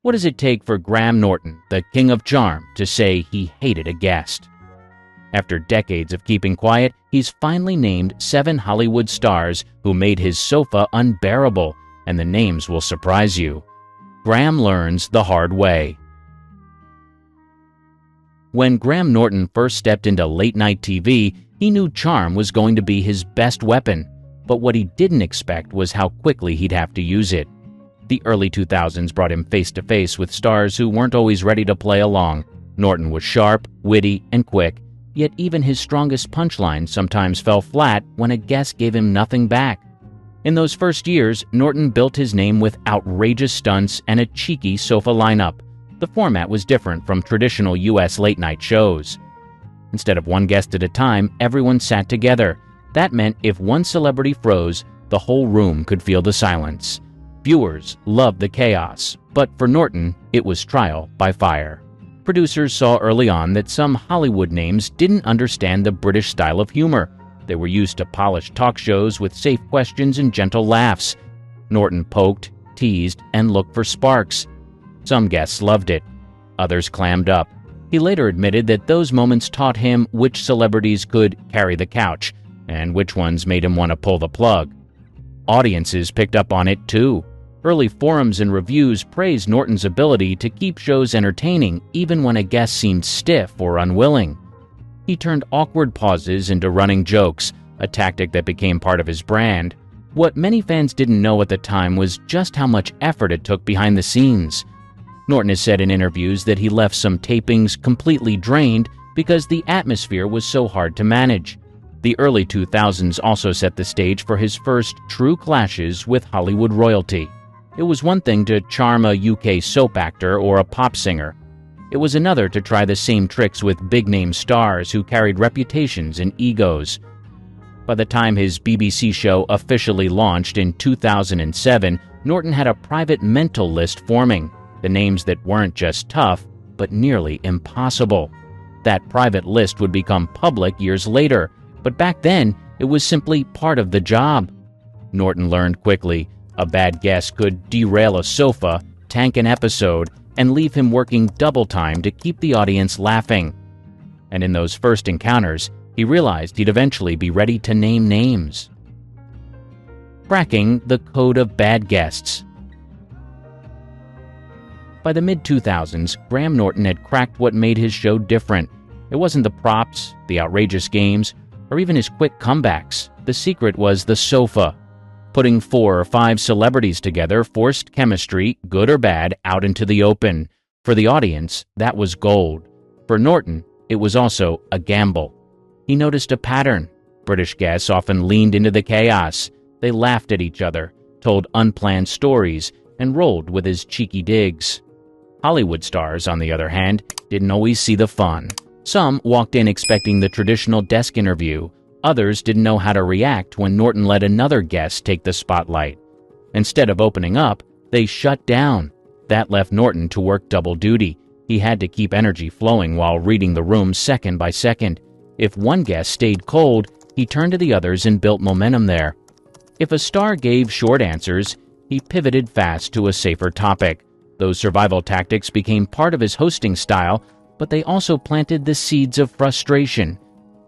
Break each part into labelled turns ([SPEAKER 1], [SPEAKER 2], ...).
[SPEAKER 1] What does it take for Graham Norton, the king of charm, to say he hated a guest? After decades of keeping quiet, he's finally named 7 Hollywood stars who made his sofa unbearable, and the names will surprise you. Graham learns the hard way. When Graham Norton first stepped into late-night TV, he knew charm was going to be his best weapon, but what he didn't expect was how quickly he'd have to use it. The early 2000s brought him face-to-face with stars who weren't always ready to play along. Norton was sharp, witty, and quick, yet even his strongest punchlines sometimes fell flat when a guest gave him nothing back. In those first years, Norton built his name with outrageous stunts and a cheeky sofa lineup. The format was different from traditional U.S. late-night shows. Instead of one guest at a time, everyone sat together. That meant if one celebrity froze, the whole room could feel the silence. Viewers loved the chaos, but for Norton, it was trial by fire. Producers saw early on that some Hollywood names didn't understand the British style of humor. They were used to polished talk shows with safe questions and gentle laughs. Norton poked, teased, and looked for sparks. Some guests loved it. Others clammed up. He later admitted that those moments taught him which celebrities could carry the couch and which ones made him want to pull the plug. Audiences picked up on it too. Early forums and reviews praised Norton's ability to keep shows entertaining even when a guest seemed stiff or unwilling. He turned awkward pauses into running jokes, a tactic that became part of his brand. What many fans didn't know at the time was just how much effort it took behind the scenes. Norton has said in interviews that he left some tapings completely drained because the atmosphere was so hard to manage. The early 2000s also set the stage for his first true clashes with Hollywood royalty. It was one thing to charm a UK soap actor or a pop singer. It was another to try the same tricks with big-name stars who carried reputations and egos. By the time his BBC show officially launched in 2007, Norton had a private mental list forming, the names that weren't just tough, but nearly impossible. That private list would become public years later, but back then, it was simply part of the job. Norton learned quickly a bad guest could derail a sofa, tank an episode, and leave him working double time to keep the audience laughing. And in those first encounters, he realized he'd eventually be ready to name names. Cracking the code of bad guests. By the mid-2000s, Graham Norton had cracked what made his show different. It wasn't the props, the outrageous games, or even his quick comebacks. The secret was the sofa. Putting 4 or 5 celebrities together forced chemistry, good or bad, out into the open. For the audience, that was gold. For Norton, it was also a gamble. He noticed a pattern. British guests often leaned into the chaos. They laughed at each other, told unplanned stories, and rolled with his cheeky digs. Hollywood stars, on the other hand, didn't always see the fun. Some walked in expecting the traditional desk interview. Others didn't know how to react when Norton let another guest take the spotlight. Instead of opening up, they shut down. That left Norton to work double duty. He had to keep energy flowing while reading the room second by second. If one guest stayed cold, he turned to the others and built momentum there. If a star gave short answers, he pivoted fast to a safer topic. Those survival tactics became part of his hosting style, but they also planted the seeds of frustration.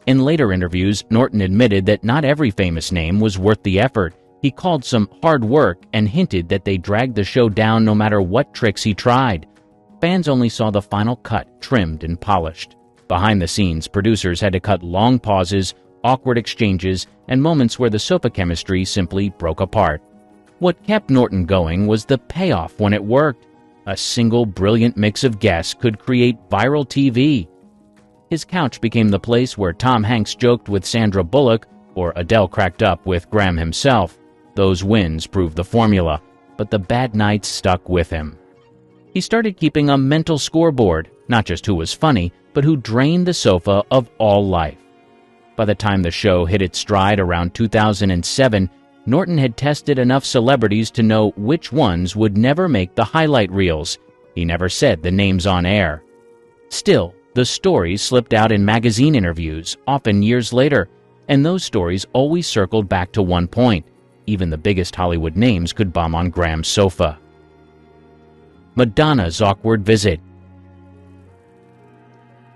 [SPEAKER 1] In later interviews, Norton admitted that not every famous name was worth the effort. He called some hard work and hinted that they dragged the show down no matter what tricks he tried. Fans only saw the final cut, trimmed and polished. Behind the scenes, producers had to cut long pauses, awkward exchanges, and moments where the sofa chemistry simply broke apart. What kept Norton going was the payoff when it worked. A single brilliant mix of guests could create viral TV. His couch became the place where Tom Hanks joked with Sandra Bullock or Adele cracked up with Graham himself. Those wins proved the formula, but the bad nights stuck with him. He started keeping a mental scoreboard, not just who was funny, but who drained the sofa of all life. By the time the show hit its stride around 2007, Norton had tested enough celebrities to know which ones would never make the highlight reels. He never said the names on air. Still, the stories slipped out in magazine interviews, often years later, and those stories always circled back to one point. Even the biggest Hollywood names could bomb on Graham's sofa. Madonna's awkward visit.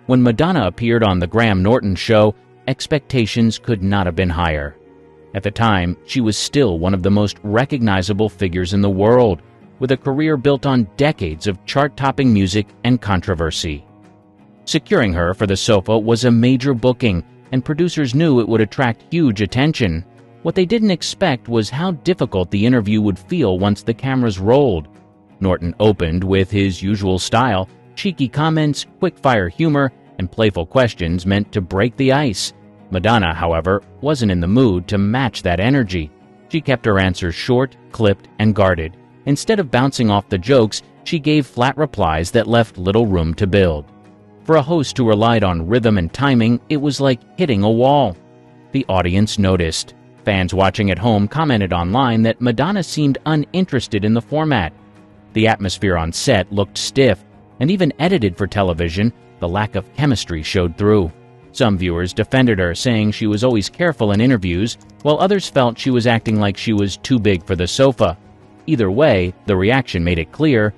[SPEAKER 1] When Madonna appeared on The Graham Norton Show, expectations could not have been higher. At the time, she was still one of the most recognizable figures in the world, with a career built on decades of chart-topping music and controversy. Securing her for the sofa was a major booking, and producers knew it would attract huge attention. What they didn't expect was how difficult the interview would feel once the cameras rolled. Norton opened with his usual style, cheeky comments, quick-fire humor, and playful questions meant to break the ice. Madonna, however, wasn't in the mood to match that energy. She kept her answers short, clipped, and guarded. Instead of bouncing off the jokes, she gave flat replies that left little room to build. For a host who relied on rhythm and timing, it was like hitting a wall. The audience noticed. Fans watching at home commented online that Madonna seemed uninterested in the format. The atmosphere on set looked stiff, and even edited for television, the lack of chemistry showed through. Some viewers defended her, saying she was always careful in interviews, while others felt she was acting like she was too big for the sofa. Either way, the reaction made it clear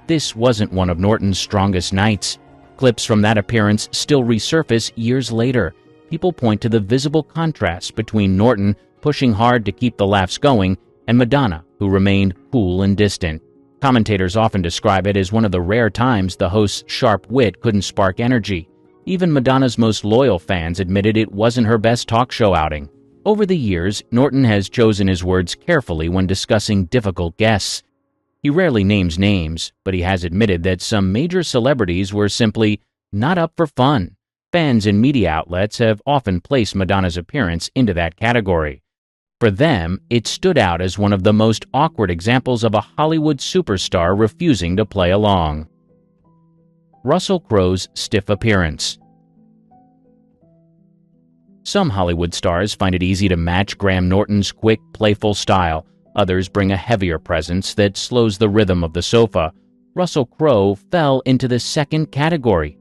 [SPEAKER 1] this wasn't one of Norton's strongest nights. Clips from that appearance still resurface years later. People point to the visible contrast between Norton pushing hard to keep the laughs going and Madonna, who remained cool and distant. Commentators often describe it as one of the rare times the host's sharp wit couldn't spark energy. Even Madonna's most loyal fans admitted it wasn't her best talk show outing. Over the years, Norton has chosen his words carefully when discussing difficult guests. He rarely names names, but he has admitted that some major celebrities were simply not up for fun. Fans and media outlets have often placed Madonna's appearance into that category. For them, it stood out as one of the most awkward examples of a Hollywood superstar refusing to play along. Russell Crowe's stiff appearance. Some Hollywood stars find it easy to match Graham Norton's quick, playful style. Others bring a heavier presence that slows the rhythm of the sofa. Russell Crowe fell into the second category.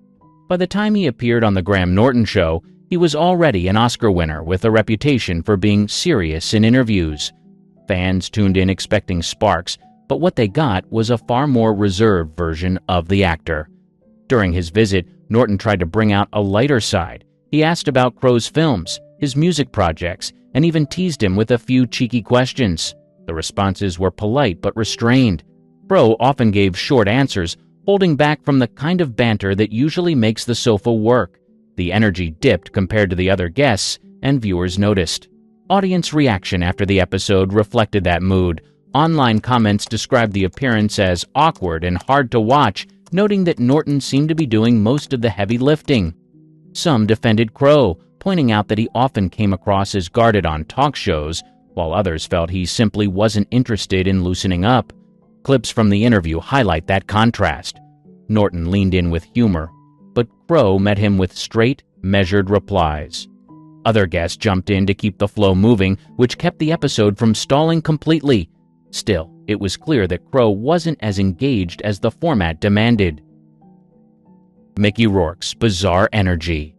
[SPEAKER 1] By the time he appeared on The Graham Norton Show, he was already an Oscar winner with a reputation for being serious in interviews. Fans tuned in expecting sparks, but what they got was a far more reserved version of the actor. During his visit, Norton tried to bring out a lighter side. He asked about Crowe's films, his music projects, and even teased him with a few cheeky questions. The responses were polite but restrained. Crowe often gave short answers, holding back from the kind of banter that usually makes the sofa work. The energy dipped compared to the other guests, and viewers noticed. Audience reaction after the episode reflected that mood. Online comments described the appearance as awkward and hard to watch, noting that Norton seemed to be doing most of the heavy lifting. Some defended Crowe, pointing out that he often came across as guarded on talk shows, while others felt he simply wasn't interested in loosening up. Clips from the interview highlight that contrast. Norton leaned in with humor, but Crowe met him with straight, measured replies. Other guests jumped in to keep the flow moving, which kept the episode from stalling completely. Still, it was clear that Crowe wasn't as engaged as the format demanded. Mickey Rourke's bizarre energy.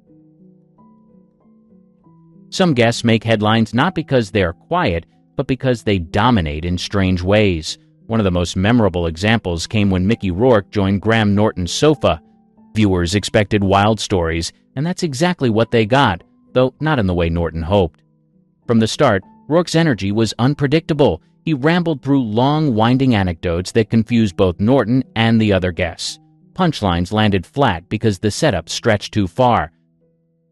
[SPEAKER 1] Some guests make headlines not because they're quiet, but because they dominate in strange ways. One of the most memorable examples came when Mickey Rourke joined Graham Norton's sofa. Viewers expected wild stories, and that's exactly what they got, though not in the way Norton hoped. From the start, Rourke's energy was unpredictable. He rambled through long, winding anecdotes that confused both Norton and the other guests. Punchlines landed flat because the setup stretched too far.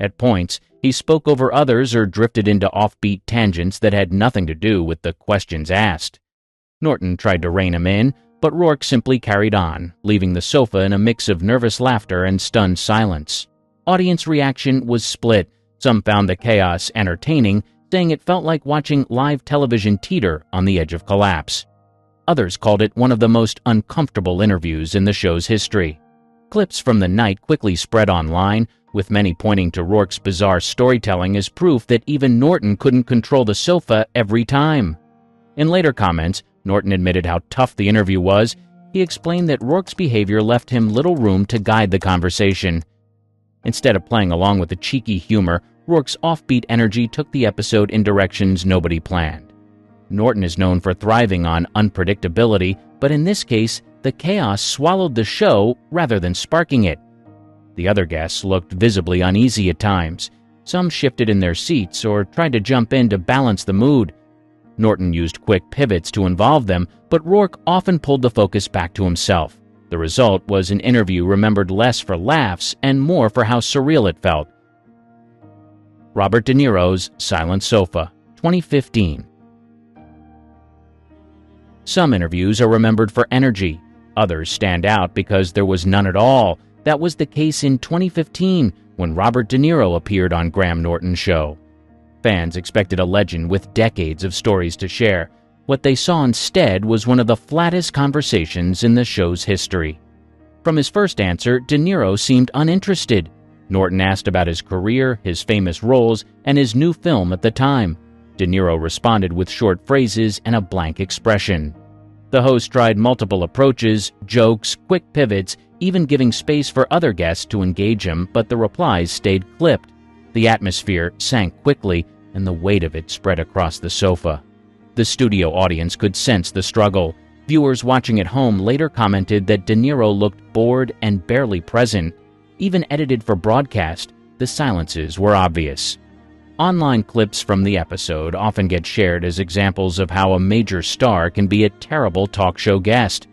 [SPEAKER 1] At points, he spoke over others or drifted into offbeat tangents that had nothing to do with the questions asked. Norton tried to rein him in, but Rourke simply carried on, leaving the sofa in a mix of nervous laughter and stunned silence. Audience reaction was split. Some found the chaos entertaining, saying it felt like watching live television teeter on the edge of collapse. Others called it one of the most uncomfortable interviews in the show's history. Clips from the night quickly spread online, with many pointing to Rourke's bizarre storytelling as proof that even Norton couldn't control the sofa every time. In later comments, Norton admitted how tough the interview was. He explained that Rourke's behavior left him little room to guide the conversation. Instead of playing along with the cheeky humor, Rourke's offbeat energy took the episode in directions nobody planned. Norton is known for thriving on unpredictability, but in this case, the chaos swallowed the show rather than sparking it. The other guests looked visibly uneasy at times. Some shifted in their seats or tried to jump in to balance the mood. Norton used quick pivots to involve them, but Rourke often pulled the focus back to himself. The result was an interview remembered less for laughs and more for how surreal it felt. Robert De Niro's Silent Sofa, 2015. Some interviews are remembered for energy. Others stand out because there was none at all. That was the case in 2015 when Robert De Niro appeared on Graham Norton's show. Fans expected a legend with decades of stories to share. What they saw instead was one of the flattest conversations in the show's history. From his first answer, De Niro seemed uninterested. Norton asked about his career, his famous roles, and his new film at the time. De Niro responded with short phrases and a blank expression. The host tried multiple approaches, jokes, quick pivots, even giving space for other guests to engage him, but the replies stayed clipped. The atmosphere sank quickly, and the weight of it spread across the sofa. The studio audience could sense the struggle. Viewers watching at home later commented that De Niro looked bored and barely present. Even edited for broadcast, the silences were obvious. Online clips from the episode often get shared as examples of how a major star can be a terrible talk show guest.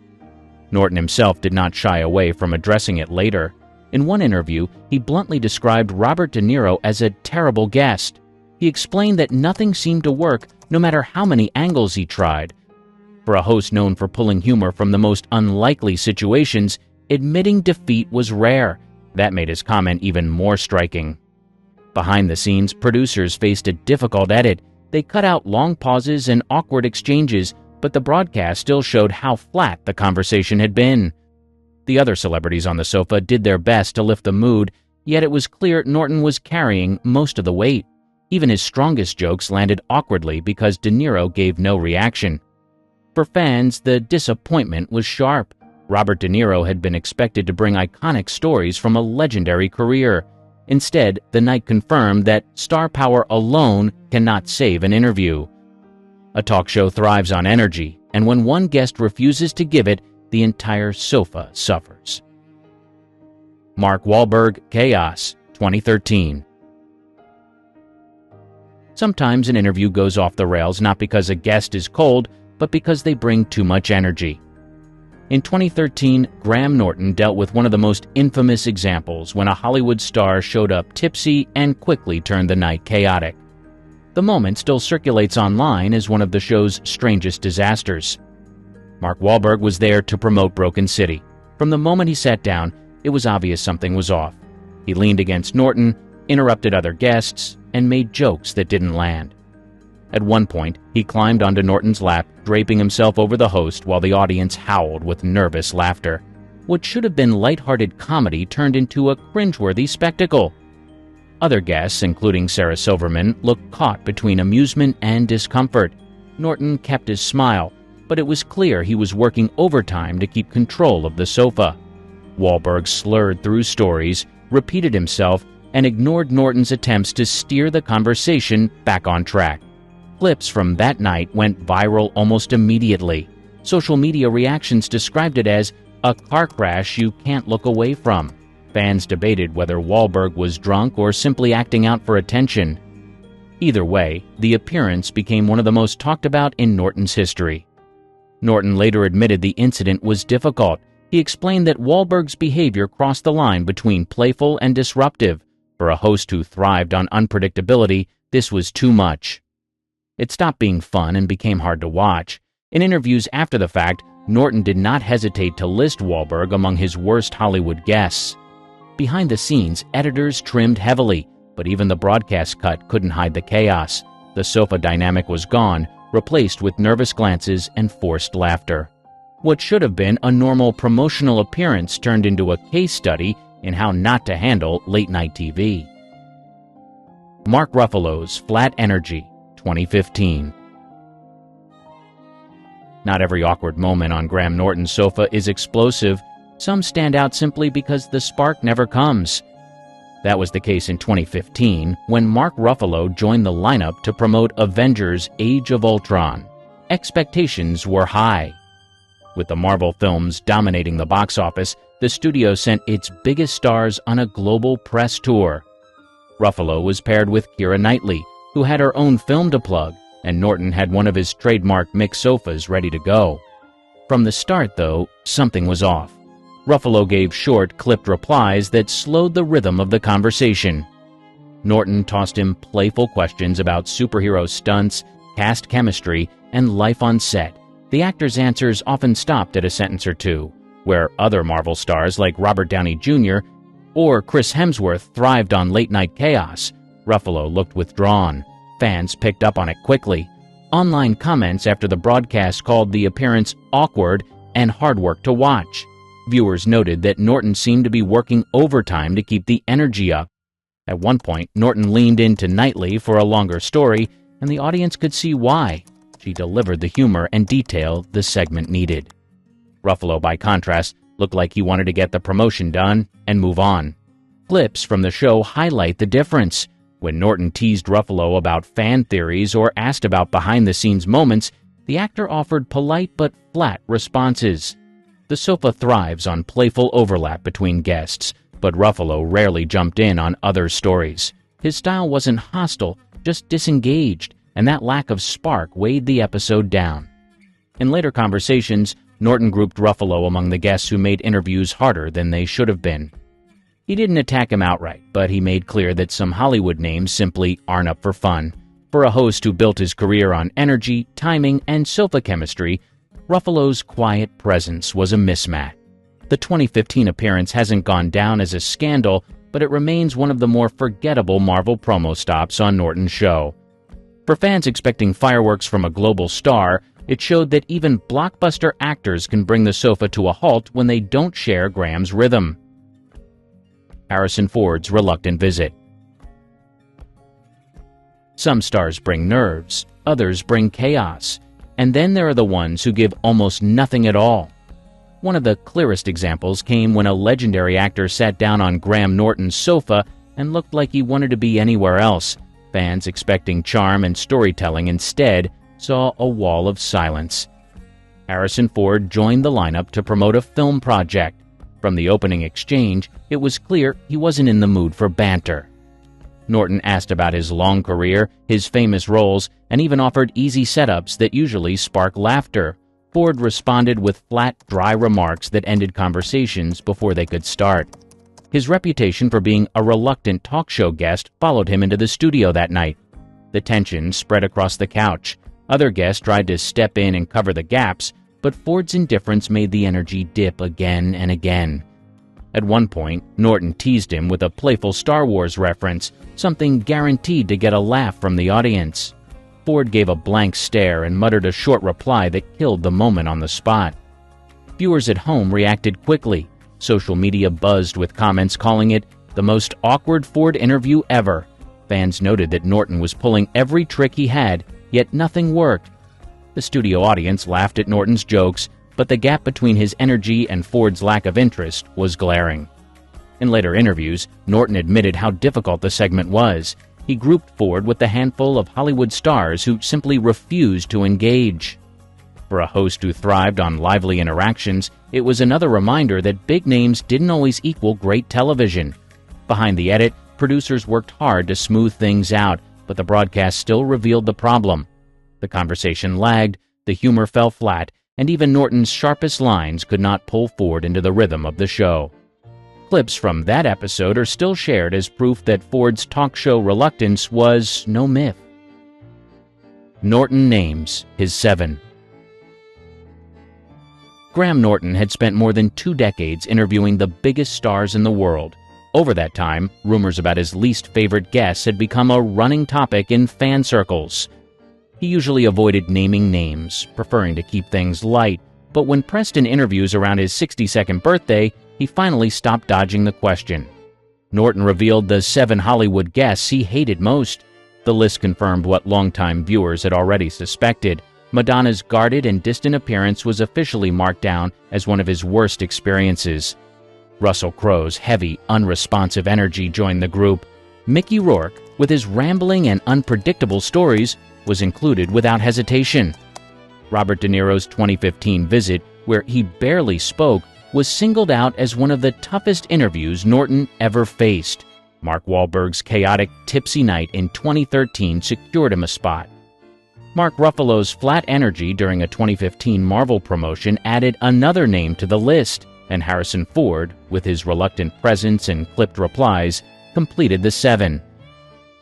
[SPEAKER 1] Norton himself did not shy away from addressing it later. In one interview, he bluntly described Robert De Niro as a terrible guest. He explained that nothing seemed to work, no matter how many angles he tried. For a host known for pulling humor from the most unlikely situations, admitting defeat was rare. That made his comment even more striking. Behind the scenes, producers faced a difficult edit. They cut out long pauses and awkward exchanges, but the broadcast still showed how flat the conversation had been. The other celebrities on the sofa did their best to lift the mood, yet it was clear Norton was carrying most of the weight. Even his strongest jokes landed awkwardly because De Niro gave no reaction. For fans, the disappointment was sharp. Robert De Niro had been expected to bring iconic stories from a legendary career. Instead, the night confirmed that star power alone cannot save an interview. A talk show thrives on energy, and when one guest refuses to give it, the entire sofa suffers. Mark Wahlberg, Chaos, 2013. Sometimes an interview goes off the rails not because a guest is cold, but because they bring too much energy. In 2013, Graham Norton dealt with one of the most infamous examples when a Hollywood star showed up tipsy and quickly turned the night chaotic. The moment still circulates online as one of the show's strangest disasters. Mark Wahlberg was there to promote Broken City. From the moment he sat down, it was obvious something was off. He leaned against Norton, interrupted other guests, and made jokes that didn't land. At one point, he climbed onto Norton's lap, draping himself over the host while the audience howled with nervous laughter. What should have been lighthearted comedy turned into a cringeworthy spectacle. Other guests, including Sarah Silverman, looked caught between amusement and discomfort. Norton kept his smile, but it was clear he was working overtime to keep control of the sofa. Wahlberg slurred through stories, repeated himself, and ignored Norton's attempts to steer the conversation back on track. Clips from that night went viral almost immediately. Social media reactions described it as a car crash you can't look away from. Fans debated whether Wahlberg was drunk or simply acting out for attention. Either way, the appearance became one of the most talked about in Norton's history. Norton later admitted the incident was difficult. He explained that Wahlberg's behavior crossed the line between playful and disruptive. For a host who thrived on unpredictability, this was too much. It stopped being fun and became hard to watch. In interviews after the fact, Norton did not hesitate to list Wahlberg among his worst Hollywood guests. Behind the scenes, editors trimmed heavily, but even the broadcast cut couldn't hide the chaos. The sofa dynamic was gone, replaced with nervous glances and forced laughter. What should have been a normal promotional appearance turned into a case study in how not to handle late-night TV. Mark Ruffalo's Flat Energy, 2015. Not every awkward moment on Graham Norton's sofa is explosive. Some stand out simply because the spark never comes. That was the case in 2015 when Mark Ruffalo joined the lineup to promote Avengers: Age of Ultron. Expectations were high. With the Marvel films dominating the box office, the studio sent its biggest stars on a global press tour. Ruffalo was paired with Keira Knightley, who had her own film to plug, and Norton had one of his trademark mixed sofas ready to go. From the start, though, something was off. Ruffalo gave short, clipped replies that slowed the rhythm of the conversation. Norton tossed him playful questions about superhero stunts, cast chemistry, and life on set. The actor's answers often stopped at a sentence or two, where other Marvel stars like Robert Downey Jr. or Chris Hemsworth thrived on late-night chaos. Ruffalo looked withdrawn. Fans picked up on it quickly. Online comments after the broadcast called the appearance awkward and hard work to watch. Viewers noted that Norton seemed to be working overtime to keep the energy up. At one point, Norton leaned into Knightley for a longer story, and the audience could see why. She delivered the humor and detail the segment needed. Ruffalo, by contrast, looked like he wanted to get the promotion done and move on. Clips from the show highlight the difference. When Norton teased Ruffalo about fan theories or asked about behind-the-scenes moments, the actor offered polite but flat responses. The sofa thrives on playful overlap between guests, but Ruffalo rarely jumped in on other stories. His style wasn't hostile, just disengaged, and that lack of spark weighed the episode down. In later conversations, Norton grouped Ruffalo among the guests who made interviews harder than they should have been. He didn't attack him outright, but he made clear that some Hollywood names simply aren't up for fun. For a host who built his career on energy, timing, and sofa chemistry, Ruffalo's quiet presence was a mismatch. The 2015 appearance hasn't gone down as a scandal, but it remains one of the more forgettable Marvel promo stops on Norton's show. For fans expecting fireworks from a global star, it showed that even blockbuster actors can bring the sofa to a halt when they don't share Graham's rhythm. Harrison Ford's reluctant visit. Some stars bring nerves, others bring chaos, and then there are the ones who give almost nothing at all. One of the clearest examples came when a legendary actor sat down on Graham Norton's sofa and looked like he wanted to be anywhere else. Fans expecting charm and storytelling instead saw a wall of silence. Harrison Ford joined the lineup to promote a film project. From the opening exchange, it was clear he wasn't in the mood for banter. Norton asked about his long career, his famous roles, and even offered easy setups that usually spark laughter. Ford responded with flat, dry remarks that ended conversations before they could start. His reputation for being a reluctant talk show guest followed him into the studio that night. The tension spread across the couch. Other guests tried to step in and cover the gaps, but Ford's indifference made the energy dip again and again. At one point, Norton teased him with a playful Star Wars reference, something guaranteed to get a laugh from the audience. Ford gave a blank stare and muttered a short reply that killed the moment on the spot. Viewers at home reacted quickly. Social media buzzed with comments calling it the most awkward Ford interview ever. Fans noted that Norton was pulling every trick he had, yet nothing worked. The studio audience laughed at Norton's jokes, but the gap between his energy and Ford's lack of interest was glaring. In later interviews, Norton admitted how difficult the segment was. He grouped Ford with the handful of Hollywood stars who simply refused to engage. For a host who thrived on lively interactions, it was another reminder that big names didn't always equal great television. Behind the edit, producers worked hard to smooth things out, but the broadcast still revealed the problem. The conversation lagged, the humor fell flat, and even Norton's sharpest lines could not pull Ford into the rhythm of the show. Clips from that episode are still shared as proof that Ford's talk show reluctance was no myth. Norton names his 7. Graham Norton had spent more than 2 decades interviewing the biggest stars in the world. Over that time, rumors about his least favorite guests had become a running topic in fan circles. He usually avoided naming names, preferring to keep things light, but when pressed in interviews around his 62nd birthday, he finally stopped dodging the question. Norton revealed the 7 Hollywood guests he hated most. The list confirmed what longtime viewers had already suspected. Madonna's guarded and distant appearance was officially marked down as one of his worst experiences. Russell Crowe's heavy, unresponsive energy joined the group. Mickey Rourke, with his rambling and unpredictable stories, was included without hesitation. Robert De Niro's 2015 visit where he barely spoke, was singled out as one of the toughest interviews Norton ever faced. Mark Wahlberg's chaotic, tipsy night in 2013 secured him a spot. Mark Ruffalo's flat energy during a 2015 Marvel promotion added another name to the list, and Harrison Ford, with his reluctant presence and clipped replies, completed the 7.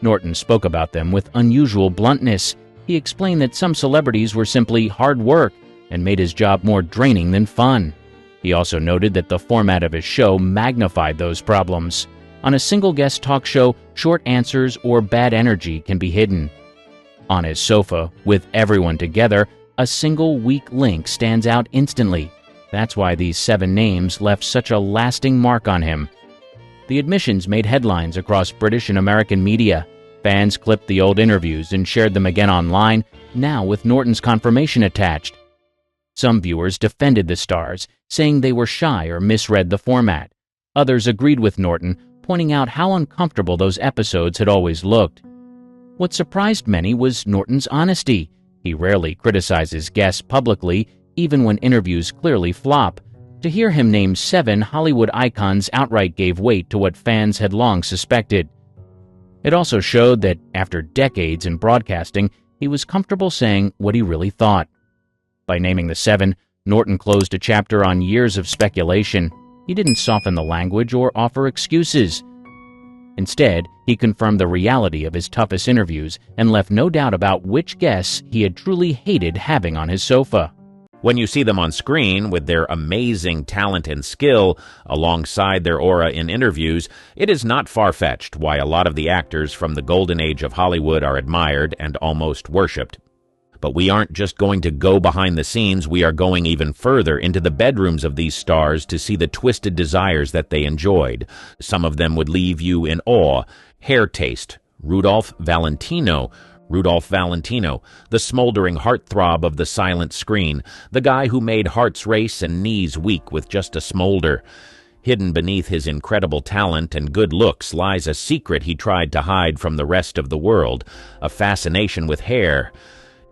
[SPEAKER 1] Norton spoke about them with unusual bluntness. He explained that some celebrities were simply hard work and made his job more draining than fun. He also noted that the format of his show magnified those problems. On a single guest talk show, short answers or bad energy can be hidden. On his sofa, with everyone together, a single weak link stands out instantly. That's why these 7 names left such a lasting mark on him. The admissions made headlines across British and American media. Fans clipped the old interviews and shared them again online, now with Norton's confirmation attached. Some viewers defended the stars, saying they were shy or misread the format. Others agreed with Norton, pointing out how uncomfortable those episodes had always looked. What surprised many was Norton's honesty. He rarely criticizes guests publicly, even when interviews clearly flop. To hear him name 7 Hollywood icons outright gave weight to what fans had long suspected. It also showed that, after decades in broadcasting, he was comfortable saying what he really thought. By naming the 7, Norton closed a chapter on years of speculation. He didn't soften the language or offer excuses. Instead, he confirmed the reality of his toughest interviews and left no doubt about which guests he had truly hated having on his sofa.
[SPEAKER 2] When you see them on screen with their amazing talent and skill alongside their aura in interviews, it is not far-fetched why a lot of the actors from the golden age of Hollywood are admired and almost worshipped. But we aren't just going to go behind the scenes, we are going even further into the bedrooms of these stars to see the twisted desires that they enjoyed. Some of them would leave you in awe. Hair taste. Rudolph Valentino, the smoldering heartthrob of the silent screen, the guy who made hearts race and knees weak with just a smolder. Hidden beneath his incredible talent and good looks lies a secret he tried to hide from the rest of the world, a fascination with hair.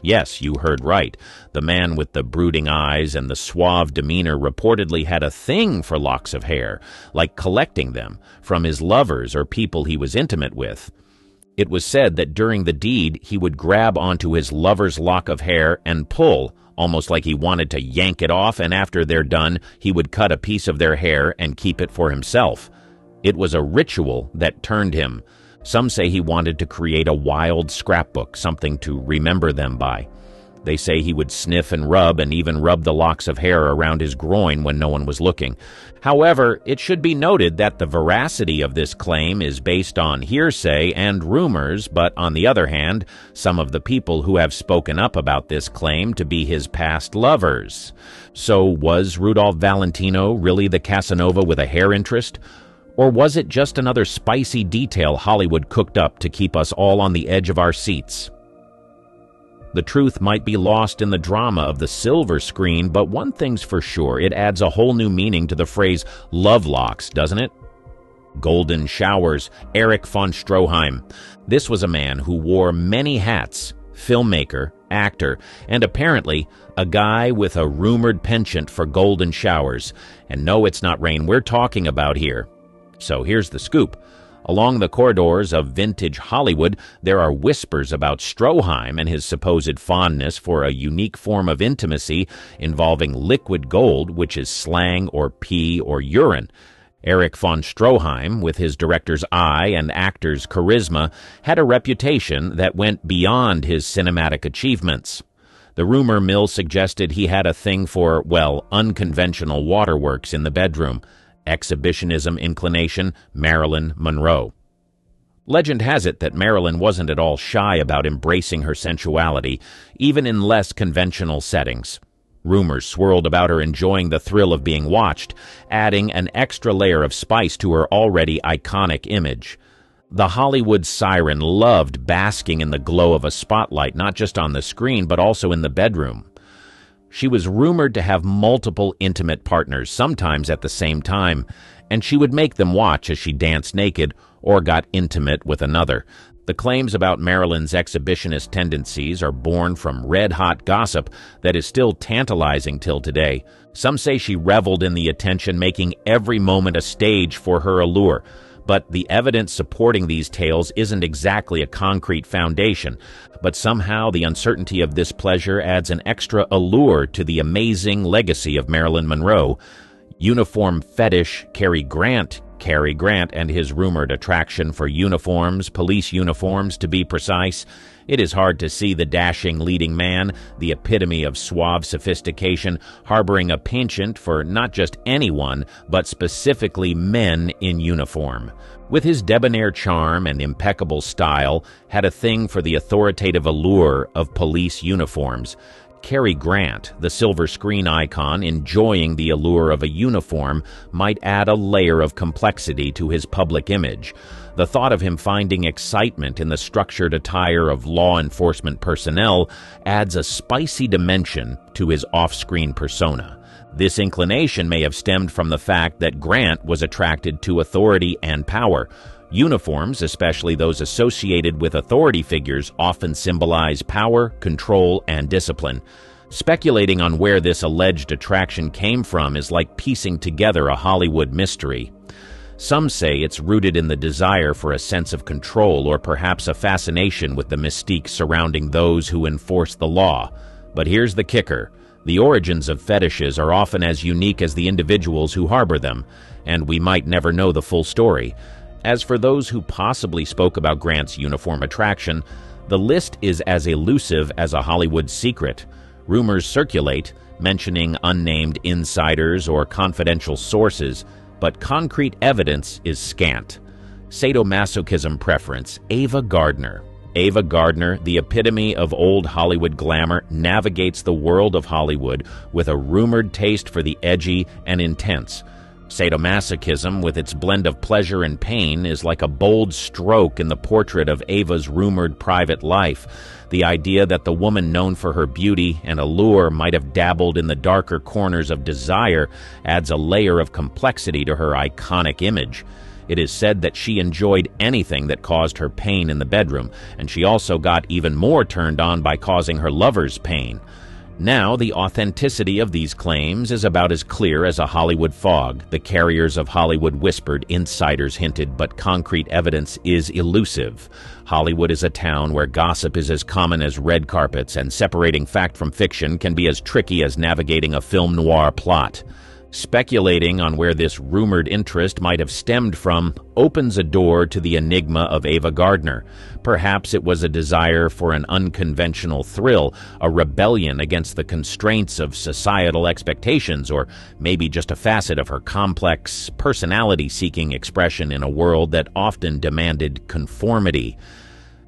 [SPEAKER 2] Yes, you heard right. The man with the brooding eyes and the suave demeanor reportedly had a thing for locks of hair, like collecting them from his lovers or people he was intimate with. It was said that during the deed he would grab onto his lover's lock of hair and pull, almost like he wanted to yank it off, and after they're done, he would cut a piece of their hair and keep it for himself. It was a ritual that turned him. Some say he wanted to create a wild scrapbook, something to remember them by. They say he would sniff and even rub the locks of hair around his groin when no one was looking. However, it should be noted that the veracity of this claim is based on hearsay and rumors, but on the other hand, some of the people who have spoken up about this claim to be his past lovers. So was Rudolph Valentino really the Casanova with a hair interest? Or was it just another spicy detail Hollywood cooked up to keep us all on the edge of our seats? The truth might be lost in the drama of the silver screen, but one thing's for sure, it adds a whole new meaning to the phrase love locks, doesn't it? Golden showers, Erich von Stroheim. This was a man who wore many hats, filmmaker, actor, and apparently a guy with a rumored penchant for golden showers. And no, it's not rain we're talking about here. So here's the scoop. Along the corridors of vintage Hollywood, there are whispers about Stroheim and his supposed fondness for a unique form of intimacy involving liquid gold, which is slang or pee or urine. Erich von Stroheim, with his director's eye and actor's charisma, had a reputation that went beyond his cinematic achievements. The rumor mill suggested he had a thing for, well, unconventional waterworks in the bedroom. Exhibitionism inclination, Marilyn Monroe. Legend has it that Marilyn wasn't at all shy about embracing her sensuality, even in less conventional settings. Rumors swirled about her enjoying the thrill of being watched, adding an extra layer of spice to her already iconic image. The Hollywood siren loved basking in the glow of a spotlight, not just on the screen, but also in the bedroom. She was rumored to have multiple intimate partners, sometimes at the same time, and she would make them watch as she danced naked or got intimate with another. The claims about Marilyn's exhibitionist tendencies are born from red-hot gossip that is still tantalizing till today. Some say she reveled in the attention, making every moment a stage for her allure. But the evidence supporting these tales isn't exactly a concrete foundation. But somehow the uncertainty of this pleasure adds an extra allure to the amazing legacy of Marilyn Monroe. Uniform fetish Cary Grant and his rumored attraction for uniforms, police uniforms to be precise. It is hard to see the dashing leading man, the epitome of suave sophistication, harboring a penchant for not just anyone, but specifically men in uniform. With his debonair charm and impeccable style, had a thing for the authoritative allure of police uniforms. Cary Grant, the silver screen icon enjoying the allure of a uniform, might add a layer of complexity to his public image. The thought of him finding excitement in the structured attire of law enforcement personnel adds a spicy dimension to his off-screen persona. This inclination may have stemmed from the fact that Grant was attracted to authority and power. Uniforms, especially those associated with authority figures, often symbolize power, control, and discipline. Speculating on where this alleged attraction came from is like piecing together a Hollywood mystery. Some say it's rooted in the desire for a sense of control or perhaps a fascination with the mystique surrounding those who enforce the law. But here's the kicker. The origins of fetishes are often as unique as the individuals who harbor them, and we might never know the full story. As for those who possibly spoke about Grant's uniform attraction, the list is as elusive as a Hollywood secret. Rumors circulate, mentioning unnamed insiders or confidential sources, but concrete evidence is scant. Sadomasochism preference, Ava Gardner. Ava Gardner, the epitome of old Hollywood glamour, navigates the world of Hollywood with a rumored taste for the edgy and intense. Sadomasochism, with its blend of pleasure and pain, is like a bold stroke in the portrait of Ava's rumored private life. The idea that the woman known for her beauty and allure might have dabbled in the darker corners of desire adds a layer of complexity to her iconic image. It is said that she enjoyed anything that caused her pain in the bedroom, and she also got even more turned on by causing her lovers pain. Now, the authenticity of these claims is about as clear as a Hollywood fog. The carriers of Hollywood whispered, insiders hinted, but concrete evidence is elusive. Hollywood is a town where gossip is as common as red carpets, and separating fact from fiction can be as tricky as navigating a film noir plot. Speculating on where this rumored interest might have stemmed from opens a door to the enigma of Ava Gardner. Perhaps it was a desire for an unconventional thrill, a rebellion against the constraints of societal expectations, or maybe just a facet of her complex, personality-seeking expression in a world that often demanded conformity.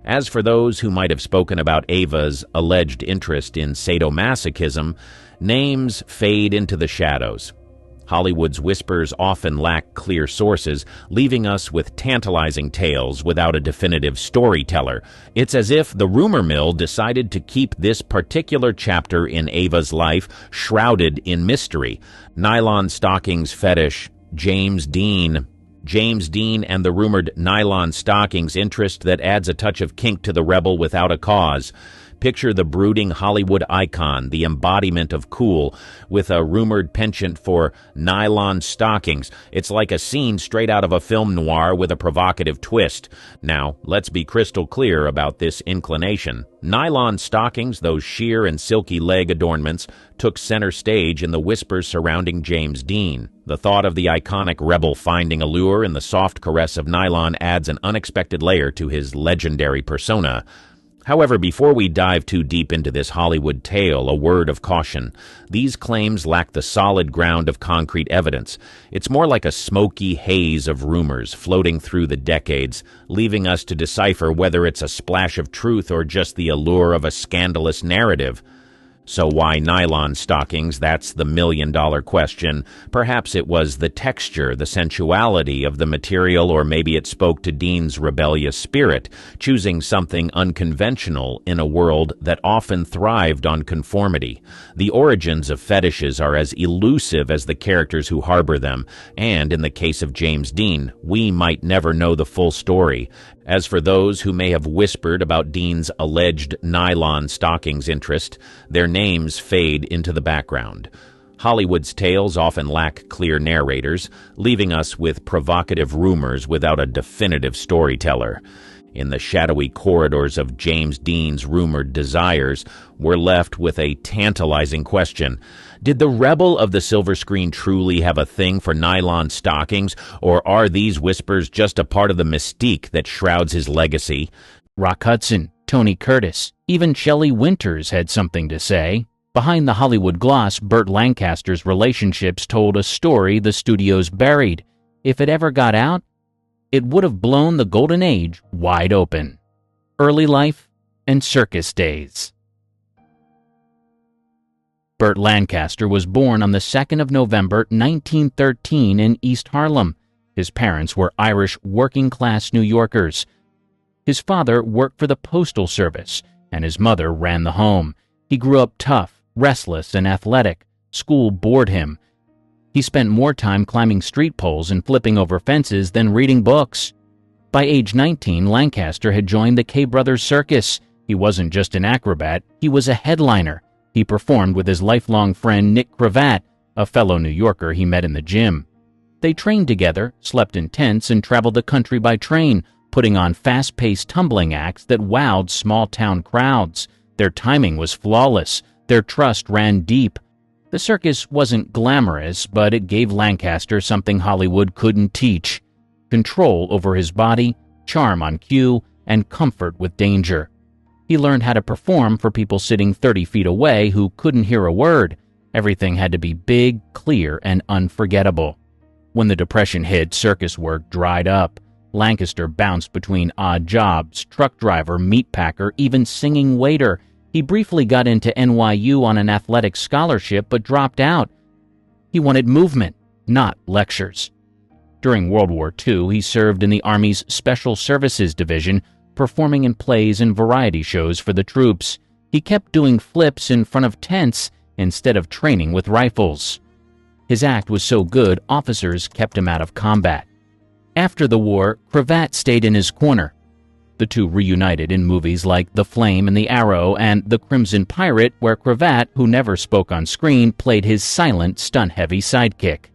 [SPEAKER 2] As for those who might have spoken about Ava's alleged interest in sadomasochism, names fade into the shadows. Hollywood's whispers often lack clear sources, leaving us with tantalizing tales without a definitive storyteller. It's as if the rumor mill decided to keep this particular chapter in Ava's life shrouded in mystery. Nylon stockings fetish, James Dean and the rumored nylon stockings interest that adds a touch of kink to the rebel without a cause. Picture the brooding Hollywood icon, the embodiment of cool, with a rumored penchant for nylon stockings. It's like a scene straight out of a film noir with a provocative twist. Now, let's be crystal clear about this inclination. Nylon stockings, those sheer and silky leg adornments, took center stage in the whispers surrounding James Dean. The thought of the iconic rebel finding allure in the soft caress of nylon adds an unexpected layer to his legendary persona. However, before we dive too deep into this Hollywood tale, a word of caution. These claims lack the solid ground of concrete evidence. It's more like a smoky haze of rumors floating through the decades, leaving us to decipher whether it's a splash of truth or just the allure of a scandalous narrative. So why nylon stockings? That's the million-dollar question. Perhaps it was the texture, the sensuality of the material, or maybe it spoke to Dean's rebellious spirit, choosing something unconventional in a world that often thrived on conformity. The origins of fetishes are as elusive as the characters who harbor them, and in the case of James Dean, we might never know the full story. As for those who may have whispered about Dean's alleged nylon stockings interest, their names fade into the background. Hollywood's tales often lack clear narrators, leaving us with provocative rumors without a definitive storyteller. In the shadowy corridors of James Dean's rumored desires, we're left with a tantalizing question. Did the rebel of the silver screen truly have a thing for nylon stockings, or are these whispers just a part of the mystique that shrouds his legacy?
[SPEAKER 1] Rock Hudson, Tony Curtis, even Shelley Winters had something to say. Behind the Hollywood gloss, Burt Lancaster's relationships told a story the studios buried. If it ever got out, it would have blown the golden age wide open. Early life and circus days. Burt Lancaster was born on the 2nd of November, 1913 in East Harlem. His parents were Irish working-class New Yorkers. His father worked for the Postal Service, and his mother ran the home. He grew up tough, restless, and athletic. School bored him. He spent more time climbing street poles and flipping over fences than reading books. By age 19, Lancaster had joined the K Brothers Circus. He wasn't just an acrobat, he was a headliner. He performed with his lifelong friend Nick Cravat, a fellow New Yorker he met in the gym. They trained together, slept in tents, and traveled the country by train, putting on fast-paced tumbling acts that wowed small-town crowds. Their timing was flawless. Their trust ran deep. The circus wasn't glamorous, but it gave Lancaster something Hollywood couldn't teach: control over his body, charm on cue, and comfort with danger. He learned how to perform for people sitting 30 feet away who couldn't hear a word. Everything had to be big, clear, and unforgettable. When the Depression hit, circus work dried up. Lancaster bounced between odd jobs: truck driver, meat packer, even singing waiter. He briefly got into NYU on an athletic scholarship but dropped out. He wanted movement, not lectures. During World War II, he served in the Army's Special Services Division, performing in plays and variety shows for the troops. He kept doing flips in front of tents instead of training with rifles. His act was so good, officers kept him out of combat. After the war, Cravat stayed in his corner. The two reunited in movies like The Flame and the Arrow and The Crimson Pirate, where Cravat, who never spoke on screen, played his silent, stunt-heavy sidekick.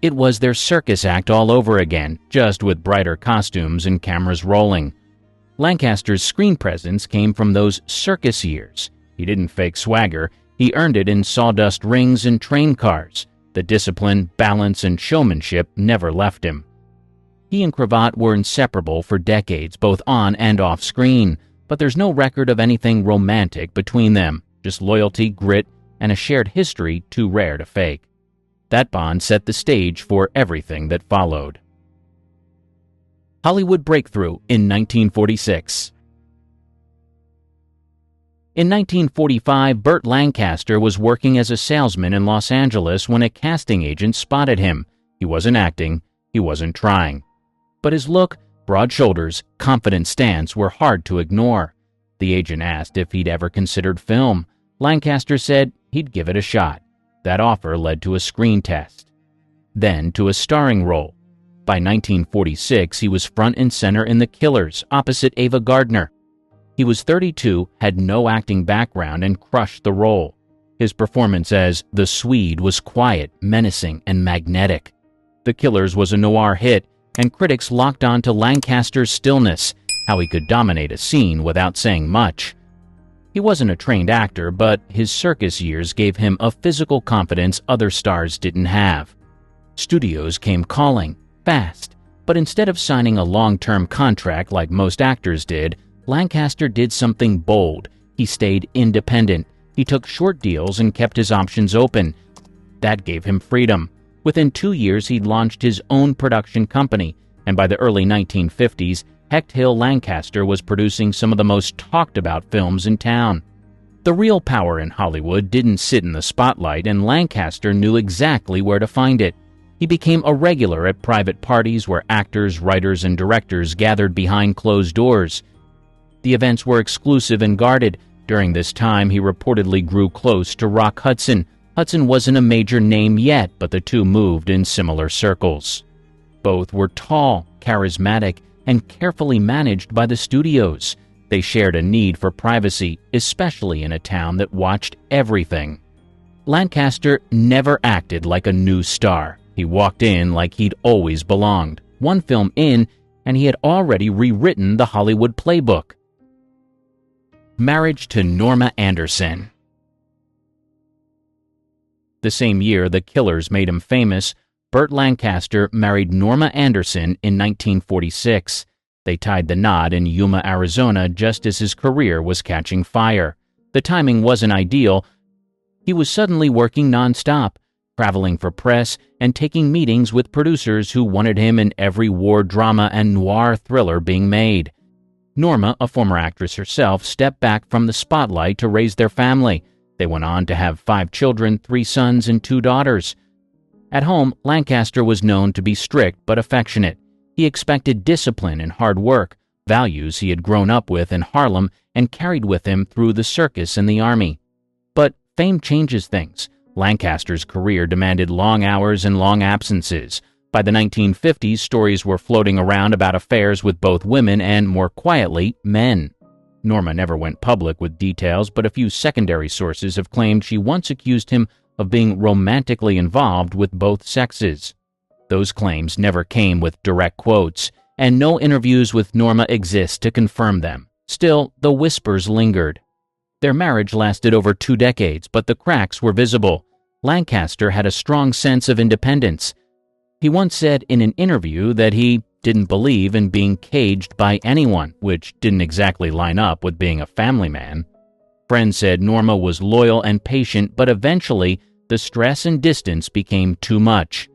[SPEAKER 1] It was their circus act all over again, just with brighter costumes and cameras rolling. Lancaster's screen presence came from those circus years. He didn't fake swagger. He earned it in sawdust rings and train cars. The discipline, balance, and showmanship never left him. He and Cravat were inseparable for decades, both on and off screen, but there's no record of anything romantic between them, just loyalty, grit, and a shared history too rare to fake. That bond set the stage for everything that followed. Hollywood breakthrough in 1946. In 1945, Burt Lancaster was working as a salesman in Los Angeles when a casting agent spotted him. He wasn't acting, he wasn't trying. But his look, broad shoulders, confident stance were hard to ignore. The agent asked if he'd ever considered film. Lancaster said he'd give it a shot. That offer led to a screen test, then to a starring role. By 1946, he was front and center in The Killers, opposite Ava Gardner. He was 32, had no acting background, and crushed the role. His performance as the Swede was quiet, menacing, and magnetic. The Killers was a noir hit, and critics locked on to Lancaster's stillness, how he could dominate a scene without saying much. He wasn't a trained actor, but his circus years gave him a physical confidence other stars didn't have. Studios came calling, fast, but instead of signing a long-term contract like most actors did, Lancaster did something bold. He stayed independent. He took short deals and kept his options open. That gave him freedom. Within 2 years, he'd launched his own production company, and by the early 1950s, Hecht Hill Lancaster was producing some of the most talked-about films in town. The real power in Hollywood didn't sit in the spotlight, and Lancaster knew exactly where to find it. He became a regular at private parties where actors, writers, and directors gathered behind closed doors. The events were exclusive and guarded. During this time, he reportedly grew close to Rock Hudson. Hudson wasn't a major name yet, but the two moved in similar circles. Both were tall, charismatic, and carefully managed by the studios. They shared a need for privacy, especially in a town that watched everything. Lancaster never acted like a new star. He walked in like he'd always belonged. One film in, and he had already rewritten the Hollywood playbook. Marriage to Norma Anderson. The same year the Killers made him famous, Burt Lancaster married Norma Anderson in 1946. They tied the knot in Yuma, Arizona, just as his career was catching fire. The timing wasn't ideal. He was suddenly working nonstop, traveling for press and taking meetings with producers who wanted him in every war drama and noir thriller being made. Norma, a former actress herself, stepped back from the spotlight to raise their family. They went on to have 5 children, 3 sons and 2 daughters. At home, Lancaster was known to be strict but affectionate. He expected discipline and hard work, values he had grown up with in Harlem and carried with him through the circus and the army. But fame changes things. Lancaster's career demanded long hours and long absences. By the 1950s, stories were floating around about affairs with both women and, more quietly, men. Norma never went public with details, but a few secondary sources have claimed she once accused him of being romantically involved with both sexes. Those claims never came with direct quotes, and no interviews with Norma exist to confirm them. Still, the whispers lingered. Their marriage lasted over 2 decades, but the cracks were visible. Lancaster had a strong sense of independence. He once said in an interview that he didn't believe in being caged by anyone, which didn't exactly line up with being a family man. Friends said Norma was loyal and patient, but eventually the stress and distance became too much.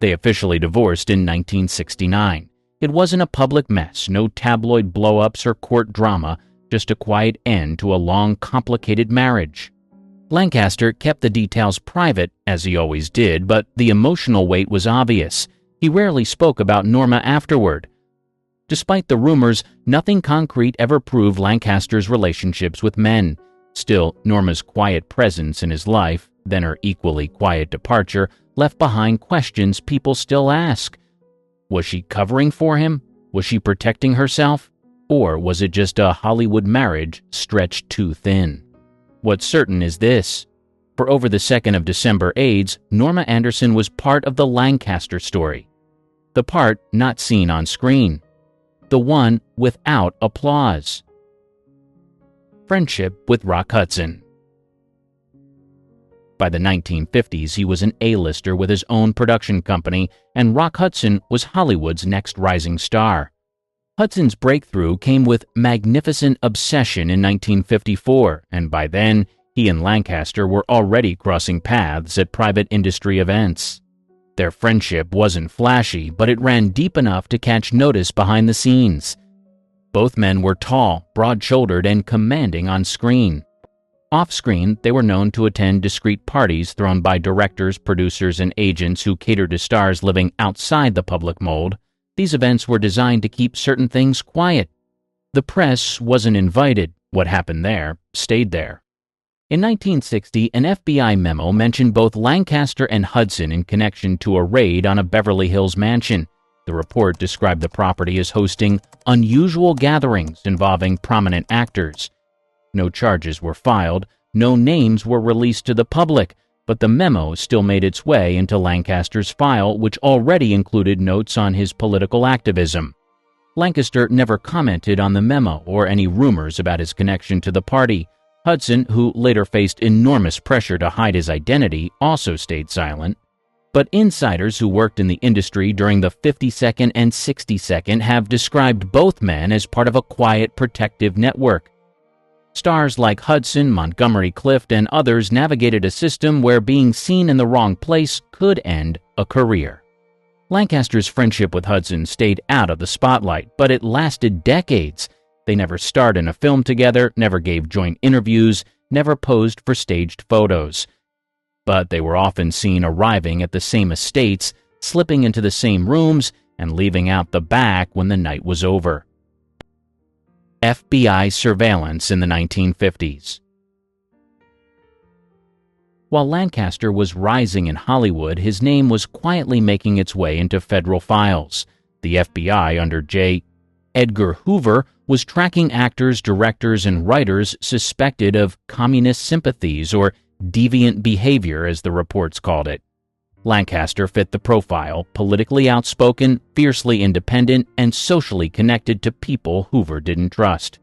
[SPEAKER 1] They officially divorced in 1969. It wasn't a public mess, no tabloid blow-ups or court drama, just a quiet end to a long, complicated marriage. Lancaster kept the details private, as he always did, but the emotional weight was obvious. He rarely spoke about Norma afterward. Despite the rumors, nothing concrete ever proved Lancaster's relationships with men. Still, Norma's quiet presence in his life, then her equally quiet departure, left behind questions people still ask. Was she covering for him? Was she protecting herself? Or was it just a Hollywood marriage stretched too thin? What's certain is this. For over the 2nd of December AIDS, Norma Anderson was part of the Lancaster story. The part not seen on screen. The one without applause. Friendship with Rock Hudson. By the 1950s, he was an A-lister with his own production company, and Rock Hudson was Hollywood's next rising star. Hudson's breakthrough came with Magnificent Obsession in 1954, and by then, he and Lancaster were already crossing paths at private industry events. Their friendship wasn't flashy, but it ran deep enough to catch notice behind the scenes. Both men were tall, broad-shouldered, and commanding on screen. Off-screen, they were known to attend discreet parties thrown by directors, producers, and agents who catered to stars living outside the public mold. These events were designed to keep certain things quiet. The press wasn't invited. What happened there stayed there. In 1960, an FBI memo mentioned both Lancaster and Hudson in connection to a raid on a Beverly Hills mansion. The report described the property as hosting unusual gatherings involving prominent actors. No charges were filed, no names were released to the public, but the memo still made its way into Lancaster's file, which already included notes on his political activism. Lancaster never commented on the memo or any rumors about his connection to the party. Hudson, who later faced enormous pressure to hide his identity, also stayed silent. But insiders who worked in the industry during the 52nd and 62nd have described both men as part of a quiet, protective network. Stars like Hudson, Montgomery Clift, and others navigated a system where being seen in the wrong place could end a career. Lancaster's friendship with Hudson stayed out of the spotlight, but it lasted decades. They never starred in a film together, never gave joint interviews, never posed for staged photos. But they were often seen arriving at the same estates, slipping into the same rooms, and leaving out the back when the night was over. FBI surveillance in the 1950s. While Lancaster was rising in Hollywood, his name was quietly making its way into federal files. The FBI under J. Edgar Hoover was tracking actors, directors, and writers suspected of communist sympathies or deviant behavior, as the reports called it. Lancaster fit the profile, politically outspoken, fiercely independent, and socially connected to people Hoover didn't trust.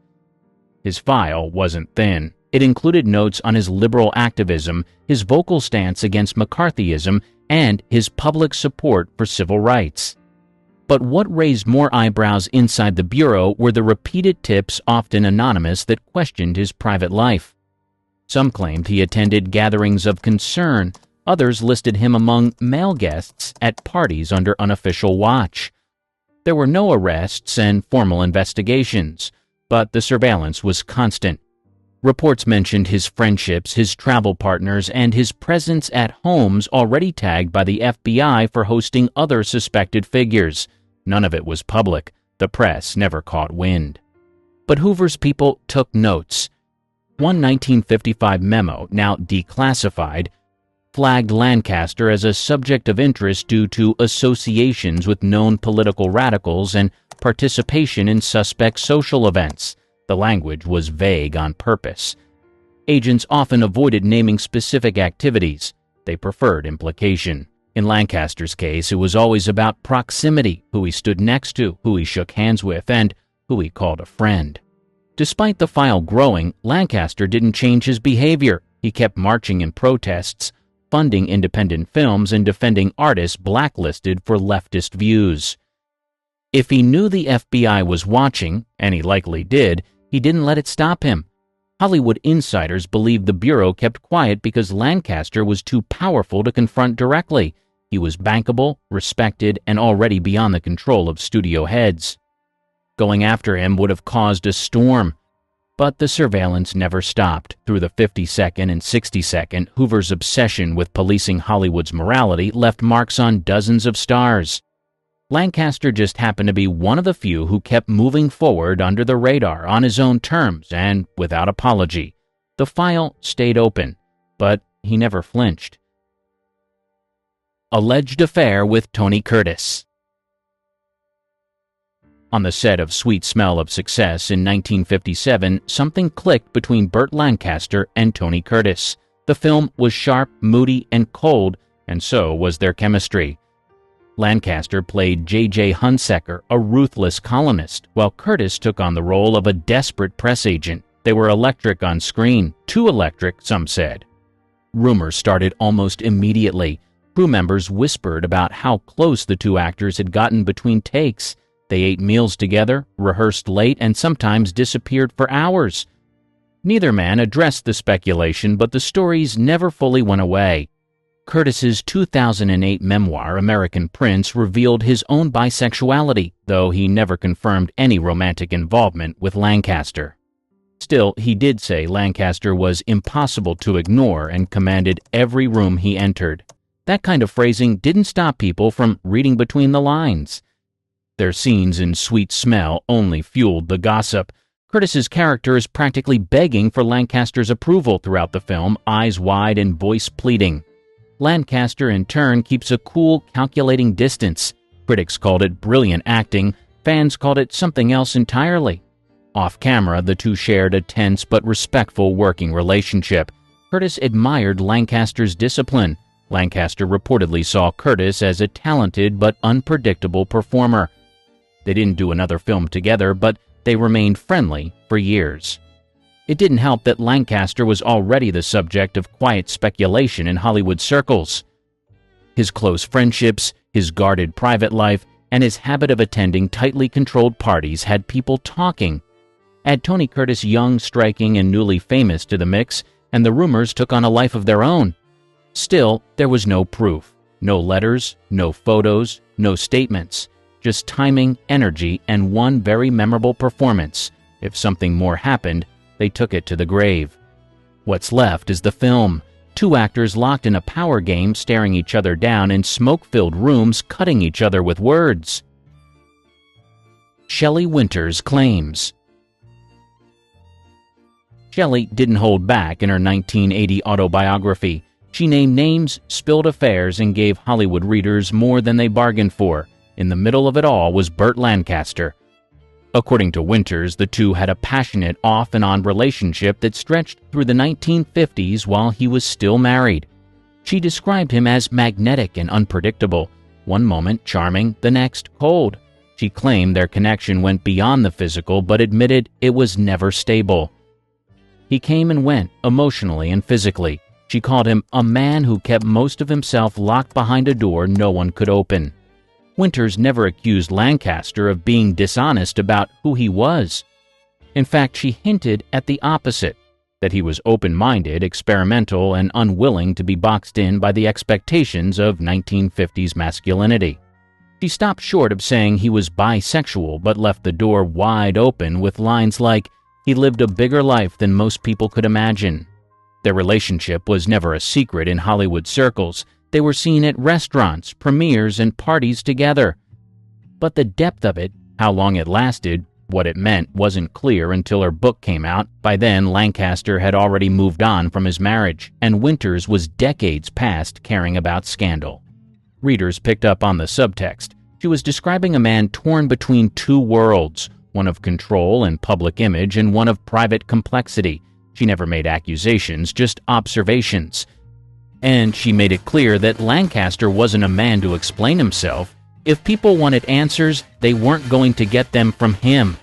[SPEAKER 1] His file wasn't thin. It included notes on his liberal activism, his vocal stance against McCarthyism, and his public support for civil rights. But what raised more eyebrows inside the Bureau were the repeated tips, often anonymous, that questioned his private life. Some claimed he attended gatherings of concern. Others listed him among male guests at parties under unofficial watch. There were no arrests and formal investigations, but the surveillance was constant. Reports mentioned his friendships, his travel partners, and his presence at homes already tagged by the FBI for hosting other suspected figures. None of it was public. The press never caught wind. But Hoover's people took notes. One 1955 memo, now declassified, flagged Lancaster as a subject of interest due to associations with known political radicals and participation in suspect social events. The language was vague on purpose. Agents often avoided naming specific activities. They preferred implication. In Lancaster's case, it was always about proximity, who he stood next to, who he shook hands with, and who he called a friend. Despite the file growing, Lancaster didn't change his behavior. He kept marching in protests, funding independent films, and defending artists blacklisted for leftist views. If he knew the FBI was watching, and he likely did, he didn't let it stop him. Hollywood insiders believed the Bureau kept quiet because Lancaster was too powerful to confront directly. He was bankable, respected, and already beyond the control of studio heads. Going after him would have caused a storm. But the surveillance never stopped. Through the 50-second and 60-second, Hoover's obsession with policing Hollywood's morality left marks on dozens of stars. Lancaster just happened to be one of the few who kept moving forward under the radar on his own terms and without apology. The file stayed open, but he never flinched. Alleged affair with Tony Curtis. On the set of Sweet Smell of Success in 1957, something clicked between Burt Lancaster and Tony Curtis. The film was sharp, moody, and cold, and so was their chemistry. Lancaster played J.J. Hunsaker, a ruthless columnist, while Curtis took on the role of a desperate press agent. They were electric on screen, too electric, some said. Rumors started almost immediately. Crew members whispered about how close the two actors had gotten between takes. They ate meals together, rehearsed late, and sometimes disappeared for hours. Neither man addressed the speculation, but the stories never fully went away. Curtis's 2008 memoir, American Prince, revealed his own bisexuality, though he never confirmed any romantic involvement with Lancaster. Still, he did say Lancaster was impossible to ignore and commanded every room he entered. That kind of phrasing didn't stop people from reading between the lines. Their scenes in Sweet Smell only fueled the gossip. Curtis's character is practically begging for Lancaster's approval throughout the film, eyes wide and voice pleading. Lancaster, in turn, keeps a cool, calculating distance. Critics called it brilliant acting. Fans called it something else entirely. Off-camera, the two shared a tense but respectful working relationship. Curtis admired Lancaster's discipline. Lancaster reportedly saw Curtis as a talented but unpredictable performer. They didn't do another film together, but they remained friendly for years. It didn't help that Lancaster was already the subject of quiet speculation in Hollywood circles. His close friendships, his guarded private life, and his habit of attending tightly controlled parties had people talking. Add Tony Curtis young, striking, and newly famous to the mix, and the rumors took on a life of their own. Still, there was no proof. No letters, no photos, no statements. Just timing, energy, and one very memorable performance. If something more happened, they took it to the grave. What's left is the film. Two actors locked in a power game, staring each other down in smoke-filled rooms, cutting each other with words. Shelley Winters claims. Shelley didn't hold back in her 1980 autobiography. She named names, spilled affairs, and gave Hollywood readers more than they bargained for. In the middle of it all was Burt Lancaster. According to Winters, the two had a passionate off and on relationship that stretched through the 1950s while he was still married. She described him as magnetic and unpredictable, one moment charming, the next cold. She claimed their connection went beyond the physical, but admitted it was never stable. He came and went, emotionally and physically. She called him a man who kept most of himself locked behind a door no one could open. Winters never accused Lancaster of being dishonest about who he was. In fact, she hinted at the opposite, that he was open-minded, experimental, and unwilling to be boxed in by the expectations of 1950s masculinity. She stopped short of saying he was bisexual, but left the door wide open with lines like, "He lived a bigger life than most people could imagine." Their relationship was never a secret in Hollywood circles. They were seen at restaurants, premieres, and parties together. But the depth of it, how long it lasted, what it meant wasn't clear until her book came out. By then, Lancaster had already moved on from his marriage, and Winters was decades past caring about scandal. Readers picked up on the subtext. She was describing a man torn between two worlds, one of control and public image and one of private complexity. She never made accusations, just observations. And she made it clear that Lancaster wasn't a man to explain himself. If people wanted answers, they weren't going to get them from him.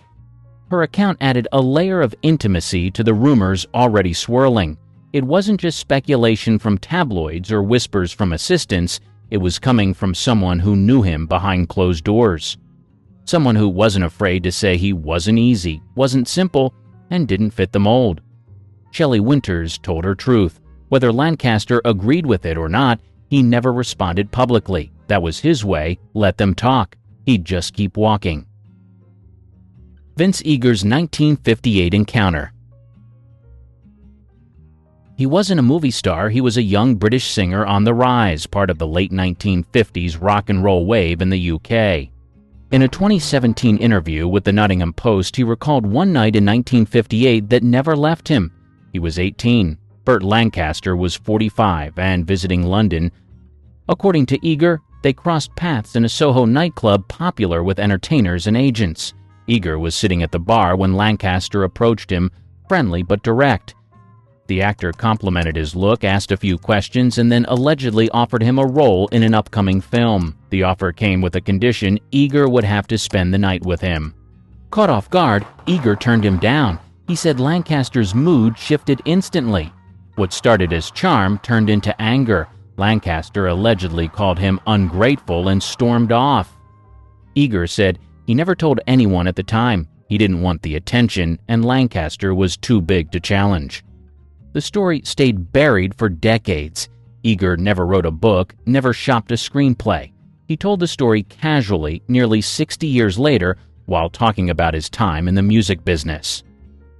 [SPEAKER 1] Her account added a layer of intimacy to the rumors already swirling. It wasn't just speculation from tabloids or whispers from assistants. It was coming from someone who knew him behind closed doors. Someone who wasn't afraid to say he wasn't easy, wasn't simple, and didn't fit the mold. Shelley Winters told her truth. Whether Lancaster agreed with it or not, he never responded publicly. That was his way. Let them talk. He'd just keep walking. Vince Eager's 1958 encounter. He wasn't a movie star. He was a young British singer on the rise, part of the late 1950s rock and roll wave in the UK. In a 2017 interview with the Nottingham Post, he recalled one night in 1958 that never left him. He was 18. Burt Lancaster was 45 and visiting London. According to Eager, they crossed paths in a Soho nightclub popular with entertainers and agents. Eager was sitting at the bar when Lancaster approached him, friendly but direct. The actor complimented his look, asked a few questions, and then allegedly offered him a role in an upcoming film. The offer came with a condition: Eager would have to spend the night with him. Caught off guard, Eager turned him down. He said Lancaster's mood shifted instantly. What started as charm turned into anger. Lancaster allegedly called him ungrateful and stormed off. Eager said he never told anyone at the time. He didn't want the attention, and Lancaster was too big to challenge. The story stayed buried for decades. Eager never wrote a book, never shopped a screenplay. He told the story casually nearly 60 years later while talking about his time in the music business.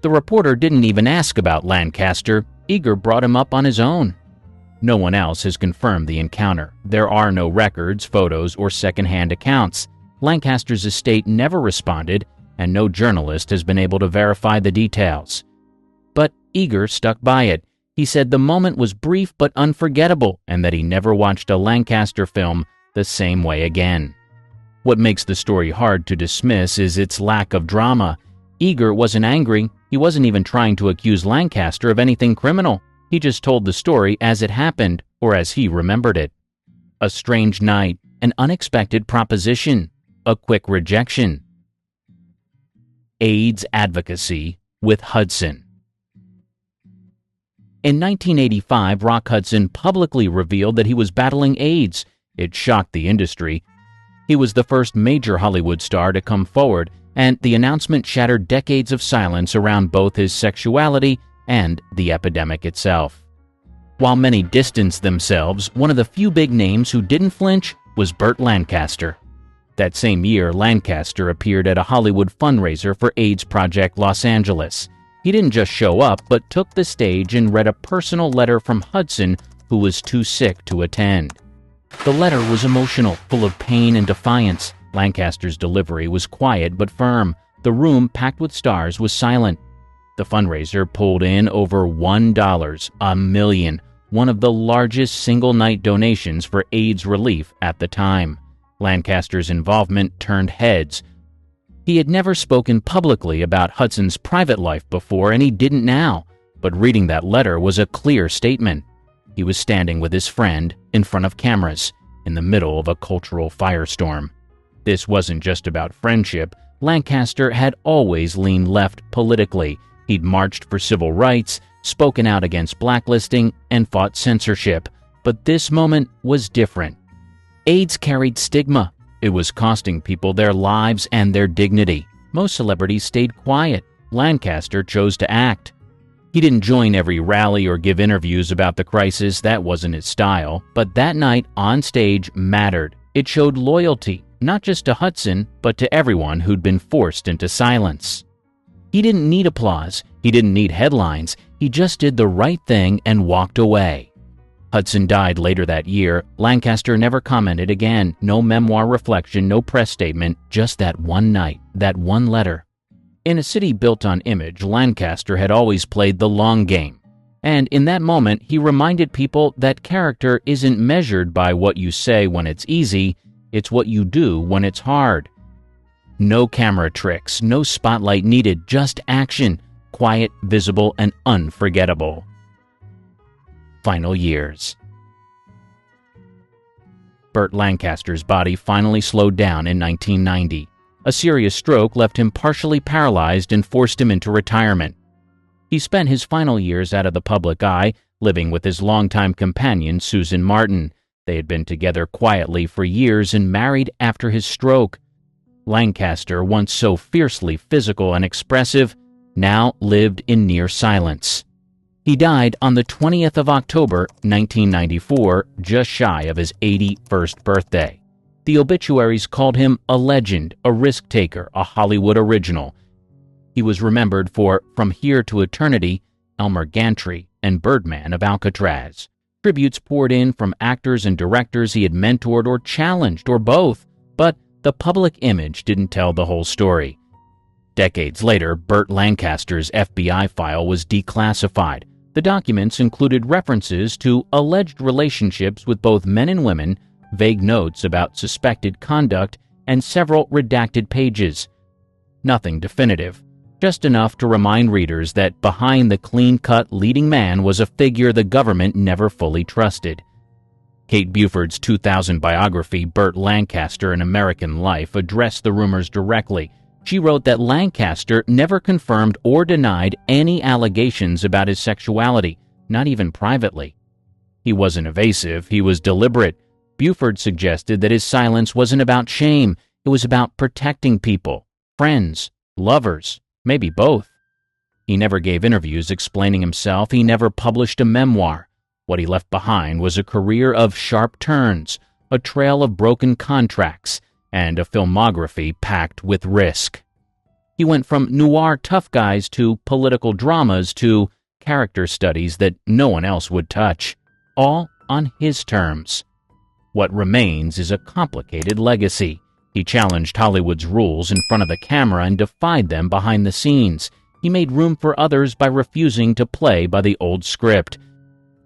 [SPEAKER 1] The reporter didn't even ask about Lancaster. Eager brought him up on his own. No one else has confirmed the encounter. There are no records, photos, or second-hand accounts. Lancaster's estate never responded, and no journalist has been able to verify the details. But Eager stuck by it. He said the moment was brief but unforgettable, and that he never watched a Lancaster film the same way again. What makes the story hard to dismiss is its lack of drama. Eager wasn't angry. He wasn't even trying to accuse Lancaster of anything criminal. He just told the story as it happened, or as he remembered it. A strange night, an unexpected proposition, a quick rejection. AIDS advocacy with Hudson. In 1985, Rock Hudson publicly revealed that he was battling AIDS. It shocked the industry. He was the first major Hollywood star to come forward, and the announcement shattered decades of silence around both his sexuality and the epidemic itself. While many distanced themselves, one of the few big names who didn't flinch was Burt Lancaster. That same year, Lancaster appeared at a Hollywood fundraiser for AIDS Project Los Angeles. He didn't just show up, but took the stage and read a personal letter from Hudson, who was too sick to attend. The letter was emotional, full of pain and defiance. Lancaster's delivery was quiet but firm. The room, packed with stars, was silent. The fundraiser pulled in over $1 million, one of the largest single-night donations for AIDS relief at the time. Lancaster's involvement turned heads. He had never spoken publicly about Hudson's private life before, and he didn't now. But reading that letter was a clear statement. He was standing with his friend in front of cameras, in the middle of a cultural firestorm. This wasn't just about friendship. Lancaster had always leaned left politically. He'd marched for civil rights, spoken out against blacklisting, and fought censorship. But this moment was different. AIDS carried stigma. It was costing people their lives and their dignity. Most celebrities stayed quiet. Lancaster chose to act. He didn't join every rally or give interviews about the crisis. That wasn't his style. But that night on stage mattered. It showed loyalty, not just to Hudson, but to everyone who'd been forced into silence. He didn't need applause. He didn't need headlines. He just did the right thing and walked away. Hudson died later that year. Lancaster never commented again. No memoir reflection, no press statement, just that one night, that one letter. In a city built on image, Lancaster had always played the long game. And in that moment, he reminded people that character isn't measured by what you say when it's easy, it's what you do when it's hard. No camera tricks, no spotlight needed, just action, quiet, visible, and unforgettable. Final years. Burt Lancaster's body finally slowed down in 1990. A serious stroke left him partially paralyzed and forced him into retirement. He spent his final years out of the public eye, living with his longtime companion, Susan Martin. They had been together quietly for years and married after his stroke. Lancaster, once so fiercely physical and expressive, now lived in near silence. He died on the 20th of October, 1994, just shy of his 81st birthday. The obituaries called him a legend, a risk-taker, a Hollywood original. He was remembered for From Here to Eternity, Elmer Gantry, and Birdman of Alcatraz. Tributes poured in from actors and directors he had mentored or challenged, or both, but the public image didn't tell the whole story. Decades later, Burt Lancaster's FBI file was declassified. The documents included references to alleged relationships with both men and women, vague notes about suspected conduct, and several redacted pages. Nothing definitive, just enough to remind readers that behind the clean-cut leading man was a figure the government never fully trusted. Kate Buford's 2000 biography, Burt Lancaster: An American Life, addressed the rumors directly. She wrote that Lancaster never confirmed or denied any allegations about his sexuality, not even privately. He wasn't evasive, he was deliberate. Buford suggested that his silence wasn't about shame, it was about protecting people, friends, lovers, maybe both. He never gave interviews explaining himself, he never published a memoir. What he left behind was a career of sharp turns, a trail of broken contracts, and a filmography packed with risk. He went from noir tough guys to political dramas to character studies that no one else would touch, all on his terms. What remains is a complicated legacy. He challenged Hollywood's rules in front of the camera and defied them behind the scenes. He made room for others by refusing to play by the old script.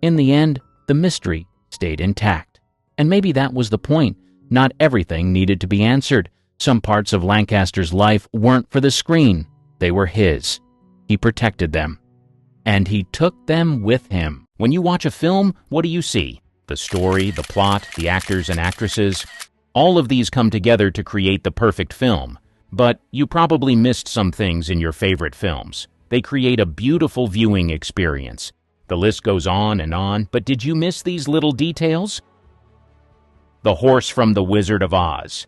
[SPEAKER 1] In the end, the mystery stayed intact. And maybe that was the point. Not everything needed to be answered. Some parts of Lancaster's life weren't for the screen. They were his. He protected them. And he took them with him. When you watch a film, what do you see? The story, the plot, the actors and actresses. All of these come together to create the perfect film. But you probably missed some things in your favorite films. They create a beautiful viewing experience. The list goes on, but did you miss these little details? The horse from The Wizard of Oz.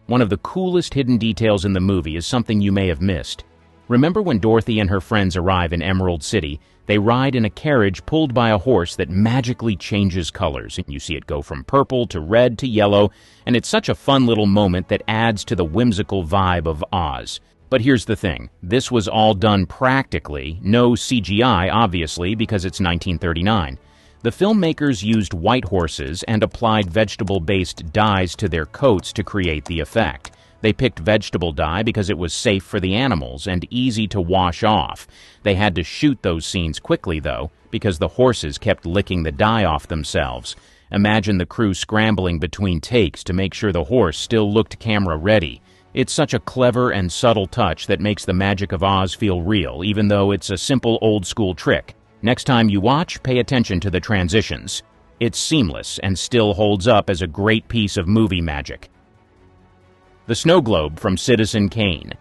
[SPEAKER 1] One of the coolest hidden details in the movie is something you may have missed. Remember when Dorothy and her friends arrive in Emerald City? They ride in a carriage pulled by a horse that magically changes colors, and you see it go from purple to red to yellow, and it's such a fun little moment that adds to the whimsical vibe of Oz. But here's the thing, this was all done practically, no CGI obviously because it's 1939. The filmmakers used white horses and applied vegetable-based dyes to their coats to create the effect. They picked vegetable dye because it was safe for the animals and easy to wash off. They had to shoot those scenes quickly, though, because the horses kept licking the dye off themselves. Imagine the crew scrambling between takes to make sure the horse still looked camera-ready. It's such a clever and subtle touch that makes the magic of Oz feel real, even though it's a simple old-school trick. Next time you watch, pay attention to the transitions. It's seamless and still holds up as a great piece of movie magic. The Snow Globe from Citizen Kane.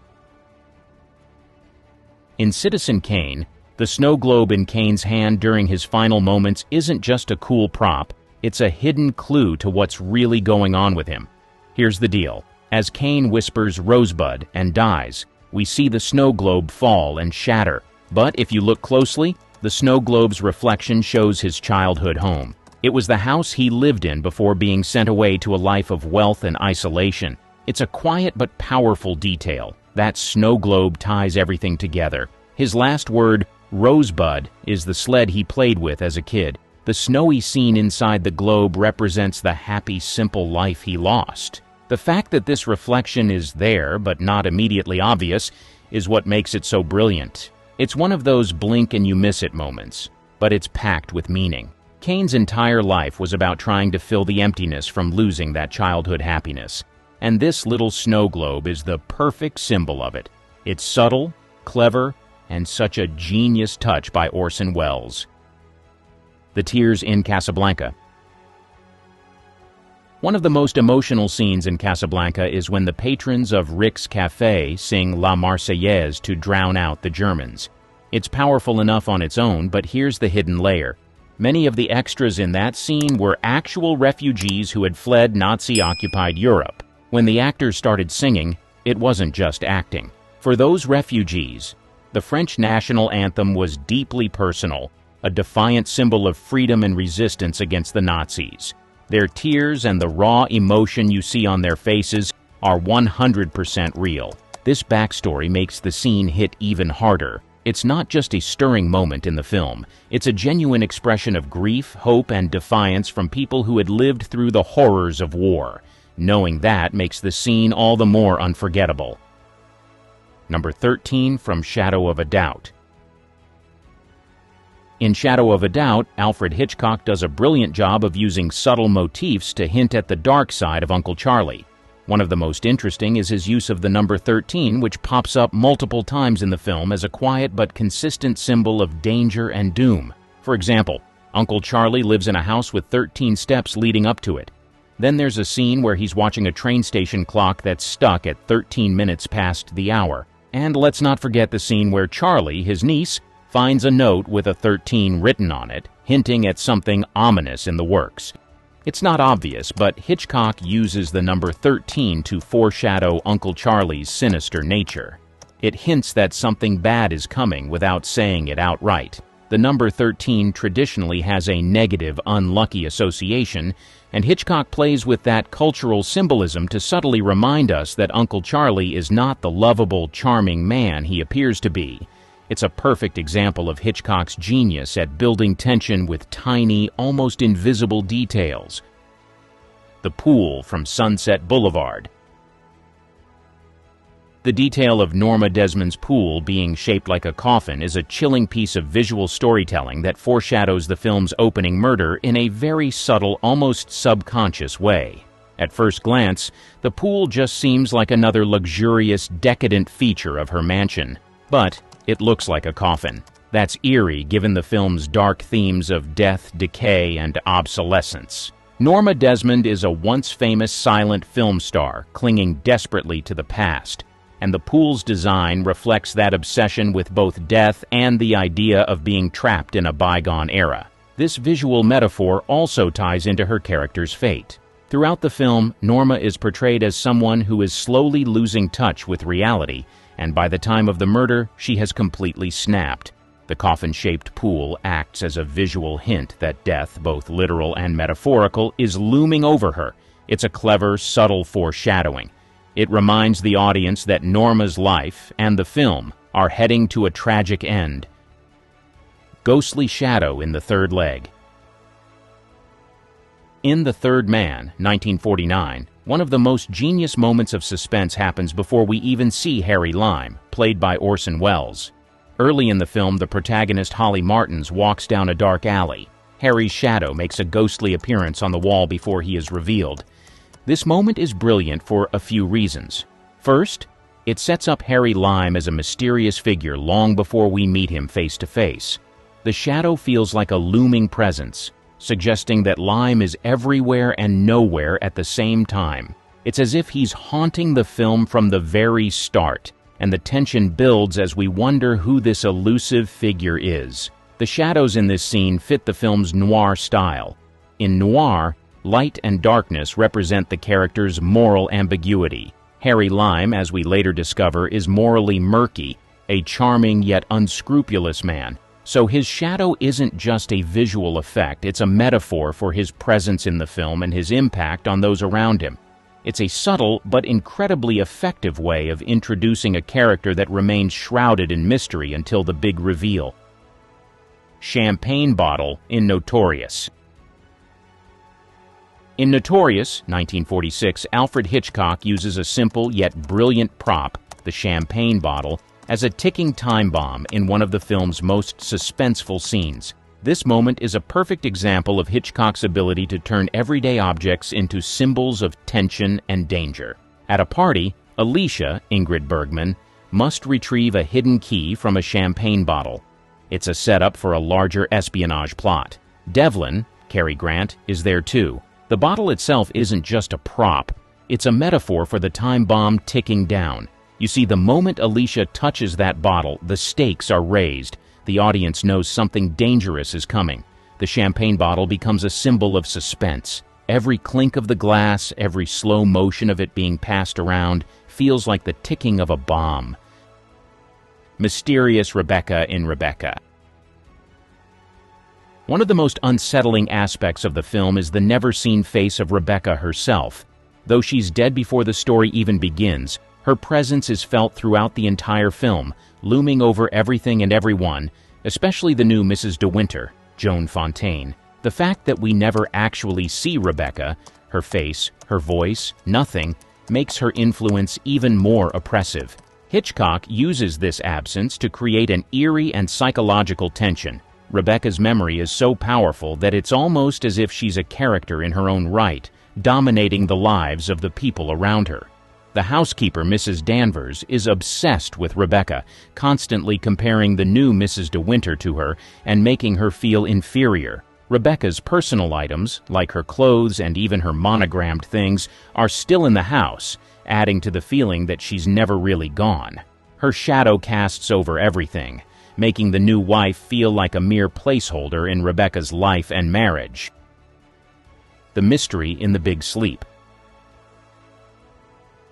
[SPEAKER 1] In Citizen Kane, the snow globe in Kane's hand during his final moments isn't just a cool prop, it's a hidden clue to what's really going on with him. Here's the deal. As Kane whispers Rosebud and dies, we see the snow globe fall and shatter. But if you look closely, the snow globe's reflection shows his childhood home. It was the house he lived in before being sent away to a life of wealth and isolation. It's a quiet but powerful detail. That snow globe ties everything together. His last word, Rosebud, is the sled he played with as a kid. The snowy scene inside the globe represents the happy, simple life he lost. The fact that this reflection is there but not immediately obvious is what makes it so brilliant. It's one of those blink and you miss it moments, but it's packed with meaning. Kane's entire life was about trying to fill the emptiness from losing that childhood happiness. And this little snow globe is the perfect symbol of it. It's subtle, clever, and such a genius touch by Orson Welles. The Tears in Casablanca. One of the most emotional scenes in Casablanca is when the patrons of Rick's Cafe sing La Marseillaise to drown out the Germans. It's powerful enough on its own, but here's the hidden layer. Many of the extras in that scene were actual refugees who had fled Nazi-occupied Europe. When the actors started singing, it wasn't just acting. For those refugees, the French national anthem was deeply personal, a defiant symbol of freedom and resistance against the Nazis. Their tears and the raw emotion you see on their faces are 100% real. This backstory makes the scene hit even harder. It's not just a stirring moment in the film. It's a genuine expression of grief, hope, and defiance from people who had lived through the horrors of war. Knowing that makes the scene all the more unforgettable. Number 13 from Shadow of a Doubt. In Shadow of a Doubt, Alfred Hitchcock does a brilliant job of using subtle motifs to hint at the dark side of Uncle Charlie. One of the most interesting is his use of the number 13, which pops up multiple times in the film as a quiet but consistent symbol of danger and doom. For example, Uncle Charlie lives in a house with 13 steps leading up to it. Then there's a scene where he's watching a train station clock that's stuck at 13 minutes past the hour. And let's not forget the scene where Charlie, his niece, finds a note with a 13 written on it, hinting at something ominous in the works. It's not obvious, but Hitchcock uses the number 13 to foreshadow Uncle Charlie's sinister nature. It hints that something bad is coming without saying it outright. The number 13 traditionally has a negative, unlucky association, and Hitchcock plays with that cultural symbolism to subtly remind us that Uncle Charlie is not the lovable, charming man he appears to be. It's a perfect example of Hitchcock's genius at building tension with tiny, almost invisible details. The pool from Sunset Boulevard. The detail of Norma Desmond's pool being shaped like a coffin is a chilling piece of visual storytelling that foreshadows the film's opening murder in a very subtle, almost subconscious way. At first glance, the pool just seems like another luxurious, decadent feature of her mansion. But it looks like a coffin. That's eerie given the film's dark themes of death, decay, and obsolescence. Norma Desmond is a once famous silent film star clinging desperately to the past, and the pool's design reflects that obsession with both death and the idea of being trapped in a bygone era. This visual metaphor also ties into her character's fate. Throughout the film, Norma is portrayed as someone who is slowly losing touch with reality, and by the time of the murder, she has completely snapped. The coffin-shaped pool acts as a visual hint that death, both literal and metaphorical, is looming over her. It's a clever, subtle foreshadowing. It reminds the audience that Norma's life and the film are heading to a tragic end. Ghostly shadow in the third leg. In The Third Man, 1949, one of the most genius moments of suspense happens before we even see Harry Lime, played by Orson Welles. Early in the film, the protagonist Holly Martins walks down a dark alley. Harry's shadow makes a ghostly appearance on the wall before he is revealed. This moment is brilliant for a few reasons. First, it sets up Harry Lime as a mysterious figure long before we meet him face to face. The shadow feels like a looming presence, suggesting that Lime is everywhere and nowhere at the same time. It's as if he's haunting the film from the very start, and the tension builds as we wonder who this elusive figure is. The shadows in this scene fit the film's noir style. In noir, light and darkness represent the character's moral ambiguity. Harry Lime, as we later discover, is morally murky, a charming yet unscrupulous man. So his shadow isn't just a visual effect, it's a metaphor for his presence in the film and his impact on those around him. It's a subtle but incredibly effective way of introducing a character that remains shrouded in mystery until the big reveal. Champagne bottle in Notorious. In Notorious, 1946, Alfred Hitchcock uses a simple yet brilliant prop, the champagne bottle, as a ticking time bomb in one of the film's most suspenseful scenes. This moment is a perfect example of Hitchcock's ability to turn everyday objects into symbols of tension and danger. At a party, Alicia, Ingrid Bergman, must retrieve a hidden key from a champagne bottle. It's a setup for a larger espionage plot. Devlin, Cary Grant, is there too. The bottle itself isn't just a prop, it's a metaphor for the time bomb ticking down. You see, the moment Alicia touches that bottle, the stakes are raised. The audience knows something dangerous is coming. The champagne bottle becomes a symbol of suspense. Every clink of the glass, every slow motion of it being passed around, feels like the ticking of a bomb. Mysterious Rebecca in Rebecca. One of the most unsettling aspects of the film is the never-seen face of Rebecca herself. Though she's dead before the story even begins, her presence is felt throughout the entire film, looming over everything and everyone, especially the new Mrs. De Winter, Joan Fontaine. The fact that we never actually see Rebecca, her face, her voice, nothing, makes her influence even more oppressive. Hitchcock uses this absence to create an eerie and psychological tension. Rebecca's memory is so powerful that it's almost as if she's a character in her own right, dominating the lives of the people around her. The housekeeper, Mrs. Danvers, is obsessed with Rebecca, constantly comparing the new Mrs. De Winter to her and making her feel inferior. Rebecca's personal items, like her clothes and even her monogrammed things, are still in the house, adding to the feeling that she's never really gone. Her shadow casts over everything, making the new wife feel like a mere placeholder in Rebecca's life and marriage. The mystery in the big sleep.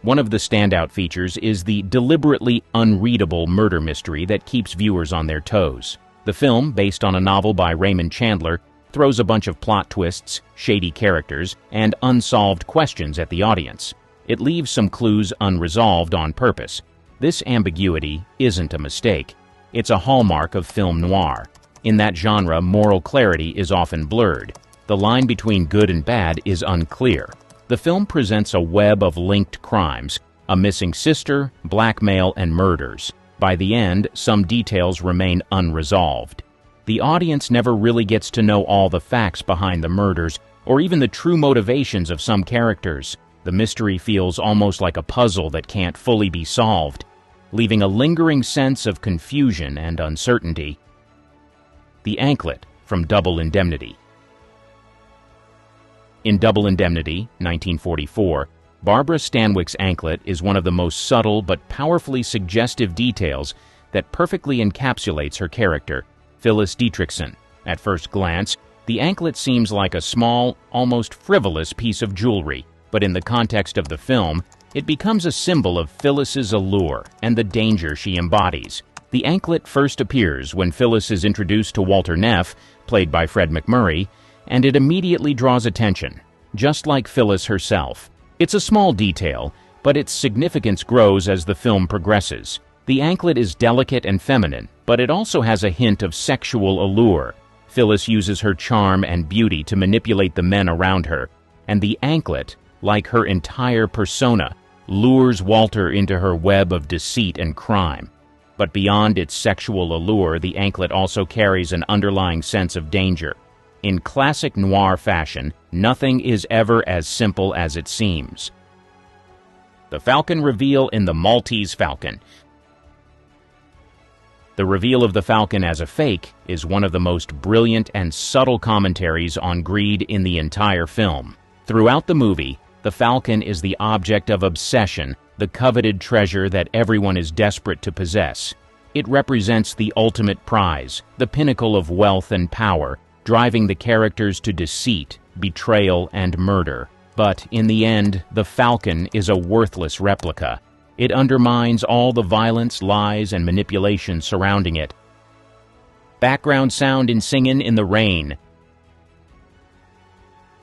[SPEAKER 1] One of the standout features is the deliberately unreadable murder mystery that keeps viewers on their toes. The film, based on a novel by Raymond Chandler, throws a bunch of plot twists, shady characters, and unsolved questions at the audience. It leaves some clues unresolved on purpose. This ambiguity isn't a mistake. It's a hallmark of film noir. In that genre, moral clarity is often blurred. The line between good and bad is unclear. The film presents a web of linked crimes, a missing sister, blackmail, and murders. By the end, some details remain unresolved. The audience never really gets to know all the facts behind the murders, or even the true motivations of some characters. The mystery feels almost like a puzzle that can't fully be solved, leaving a lingering sense of confusion and uncertainty. The Anklet from Double Indemnity. In Double Indemnity, 1944, Barbara Stanwyck's anklet is one of the most subtle but powerfully suggestive details that perfectly encapsulates her character, Phyllis Dietrichson. At first glance, the anklet seems like a small, almost frivolous piece of jewelry, but in the context of the film, it becomes a symbol of Phyllis's allure and the danger she embodies. The anklet first appears when Phyllis is introduced to Walter Neff, played by Fred MacMurray, and it immediately draws attention, just like Phyllis herself. It's a small detail, but its significance grows as the film progresses. The anklet is delicate and feminine, but it also has a hint of sexual allure. Phyllis uses her charm and beauty to manipulate the men around her, and the anklet, like her entire persona, lures Walter into her web of deceit and crime. But beyond its sexual allure, the anklet also carries an underlying sense of danger. In classic noir fashion, nothing is ever as simple as it seems. The Falcon reveal in The Maltese Falcon. The reveal of the Falcon as a fake is one of the most brilliant and subtle commentaries on greed in the entire film. Throughout the movie, the Falcon is the object of obsession, the coveted treasure that everyone is desperate to possess. It represents the ultimate prize, the pinnacle of wealth and power, driving the characters to deceit, betrayal, and murder. But in the end, the Falcon is a worthless replica. It undermines all the violence, lies, and manipulation surrounding it. Background sound in Singin' in the Rain.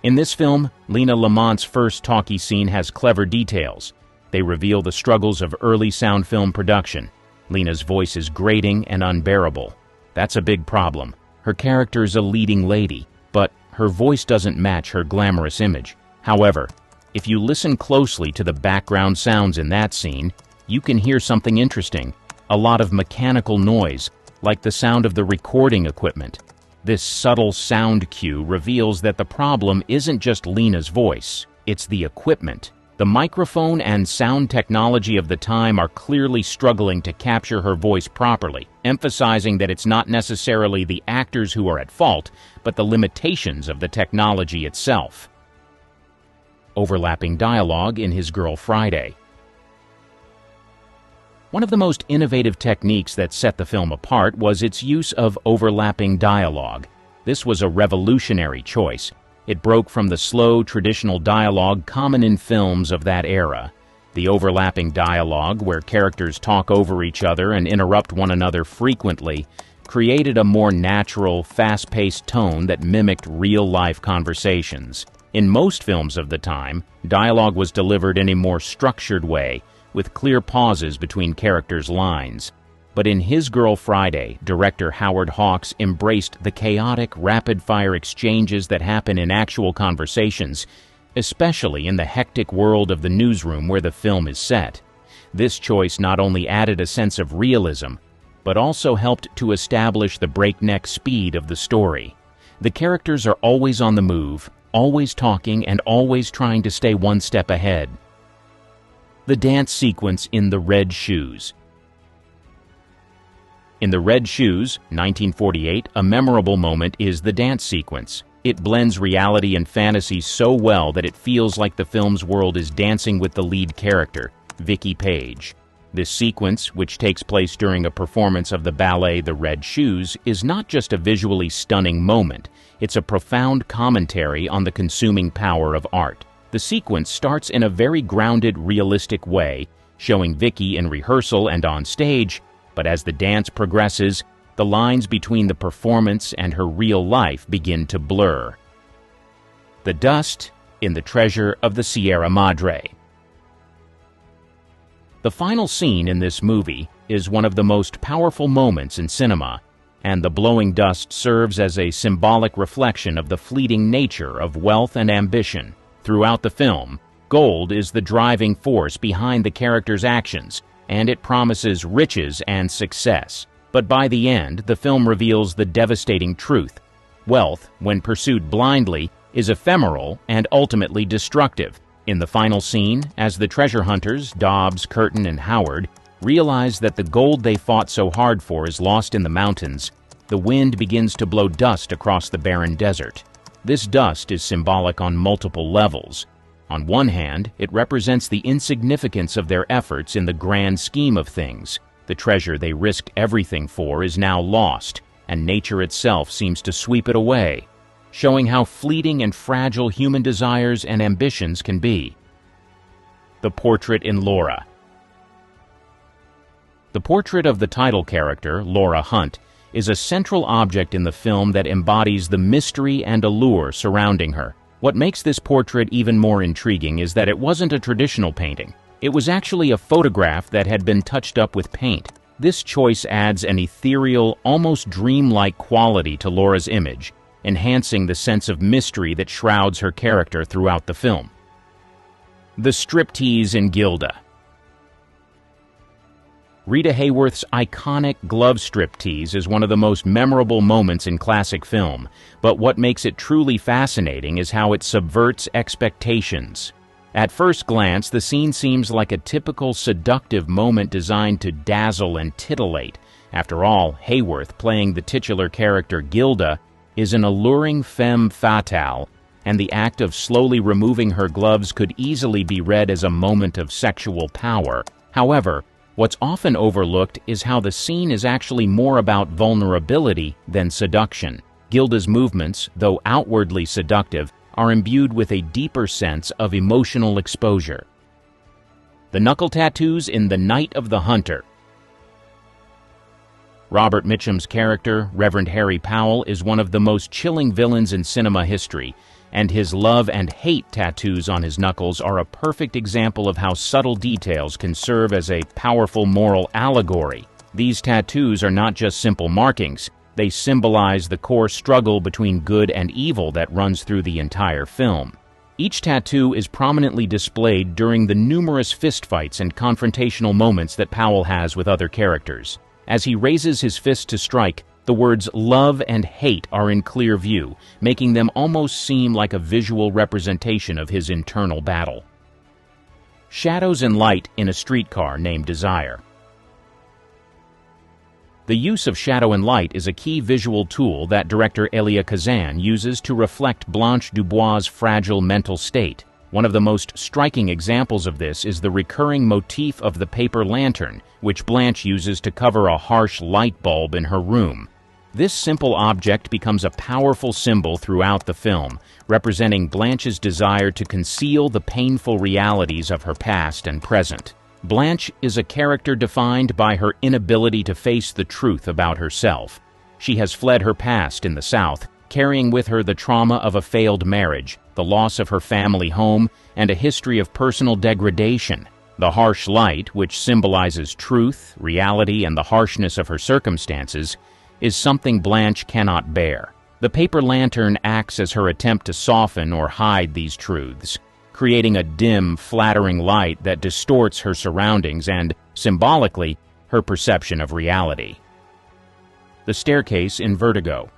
[SPEAKER 1] In this film, Lena Lamont's first talkie scene has clever details. They reveal the struggles of early sound film production. Lena's voice is grating and unbearable. That's a big problem. Her character is a leading lady, but her voice doesn't match her glamorous image. However, if you listen closely to the background sounds in that scene, you can hear something interesting. A lot of mechanical noise, like the sound of the recording equipment. This subtle sound cue reveals that the problem isn't just Lena's voice, it's the equipment. The microphone and sound technology of the time are clearly struggling to capture her voice properly, emphasizing that it's not necessarily the actors who are at fault, but the limitations of the technology itself. Overlapping dialogue in His Girl Friday. One of the most innovative techniques that set the film apart was its use of overlapping dialogue. This was a revolutionary choice. It broke from the slow, traditional dialogue common in films of that era. The overlapping dialogue, where characters talk over each other and interrupt one another frequently, created a more natural, fast-paced tone that mimicked real-life conversations. In most films of the time, dialogue was delivered in a more structured way, with clear pauses between characters' lines. But in His Girl Friday, director Howard Hawks embraced the chaotic, rapid-fire exchanges that happen in actual conversations, especially in the hectic world of the newsroom where the film is set. This choice not only added a sense of realism, but also helped to establish the breakneck speed of the story. The characters are always on the move, always talking, and always trying to stay one step ahead. The dance sequence in The Red Shoes. In The Red Shoes, 1948, a memorable moment is the dance sequence. It blends reality and fantasy so well that it feels like the film's world is dancing with the lead character, Vicky Page. This sequence, which takes place during a performance of the ballet The Red Shoes, is not just a visually stunning moment. It's a profound commentary on the consuming power of art. The sequence starts in a very grounded, realistic way, showing Vicky in rehearsal and on stage, but as the dance progresses, the lines between the performance and her real life begin to blur. The dust in The Treasure of the Sierra Madre. The final scene in this movie is one of the most powerful moments in cinema, and the blowing dust serves as a symbolic reflection of the fleeting nature of wealth and ambition. Throughout the film, gold is the driving force behind the characters' actions, and it promises riches and success. But by the end, the film reveals the devastating truth. Wealth, when pursued blindly, is ephemeral and ultimately destructive. In the final scene, as the treasure hunters, Dobbs, Curtin, and Howard, realize that the gold they fought so hard for is lost in the mountains, the wind begins to blow dust across the barren desert. This dust is symbolic on multiple levels. On one hand, it represents the insignificance of their efforts in the grand scheme of things. The treasure they risked everything for is now lost, and nature itself seems to sweep it away, showing how fleeting and fragile human desires and ambitions can be. The portrait in Laura. The portrait of the title character, Laura Hunt, is a central object in the film that embodies the mystery and allure surrounding her. What makes this portrait even more intriguing is that it wasn't a traditional painting. It was actually a photograph that had been touched up with paint. This choice adds an ethereal, almost dreamlike quality to Laura's image, enhancing the sense of mystery that shrouds her character throughout the film. The striptease in Gilda. Rita Hayworth's iconic glove striptease is one of the most memorable moments in classic film, but what makes it truly fascinating is how it subverts expectations. At first glance, the scene seems like a typical seductive moment designed to dazzle and titillate. After all, Hayworth, playing the titular character Gilda, is an alluring femme fatale, and the act of slowly removing her gloves could easily be read as a moment of sexual power. However, what's often overlooked is how the scene is actually more about vulnerability than seduction. Gilda's movements, though outwardly seductive, are imbued with a deeper sense of emotional exposure. The knuckle tattoos in The Night of the Hunter. Robert Mitchum's character, Reverend Harry Powell, is one of the most chilling villains in cinema history, and his love and hate tattoos on his knuckles are a perfect example of how subtle details can serve as a powerful moral allegory. These tattoos are not just simple markings. They symbolize the core struggle between good and evil that runs through the entire film. Each tattoo is prominently displayed during the numerous fistfights and confrontational moments that Powell has with other characters. As he raises his fist to strike, the words love and hate are in clear view, making them almost seem like a visual representation of his internal battle. Shadows and light in a streetcar named Desire. The use of shadow and light is a key visual tool that director Elia Kazan uses to reflect Blanche Dubois' fragile mental state. One of the most striking examples of this is the recurring motif of the paper lantern, which Blanche uses to cover a harsh light bulb in her room. This simple object becomes a powerful symbol throughout the film, representing Blanche's desire to conceal the painful realities of her past and present. Blanche is a character defined by her inability to face the truth about herself. She has fled her past in the South, carrying with her the trauma of a failed marriage, the loss of her family home, and a history of personal degradation. The harsh light, which symbolizes truth, reality, and the harshness of her circumstances, is something Blanche cannot bear. The paper lantern acts as her attempt to soften or hide these truths, creating a dim, flattering light that distorts her surroundings and, symbolically, her perception of reality. The staircase in Vertigo.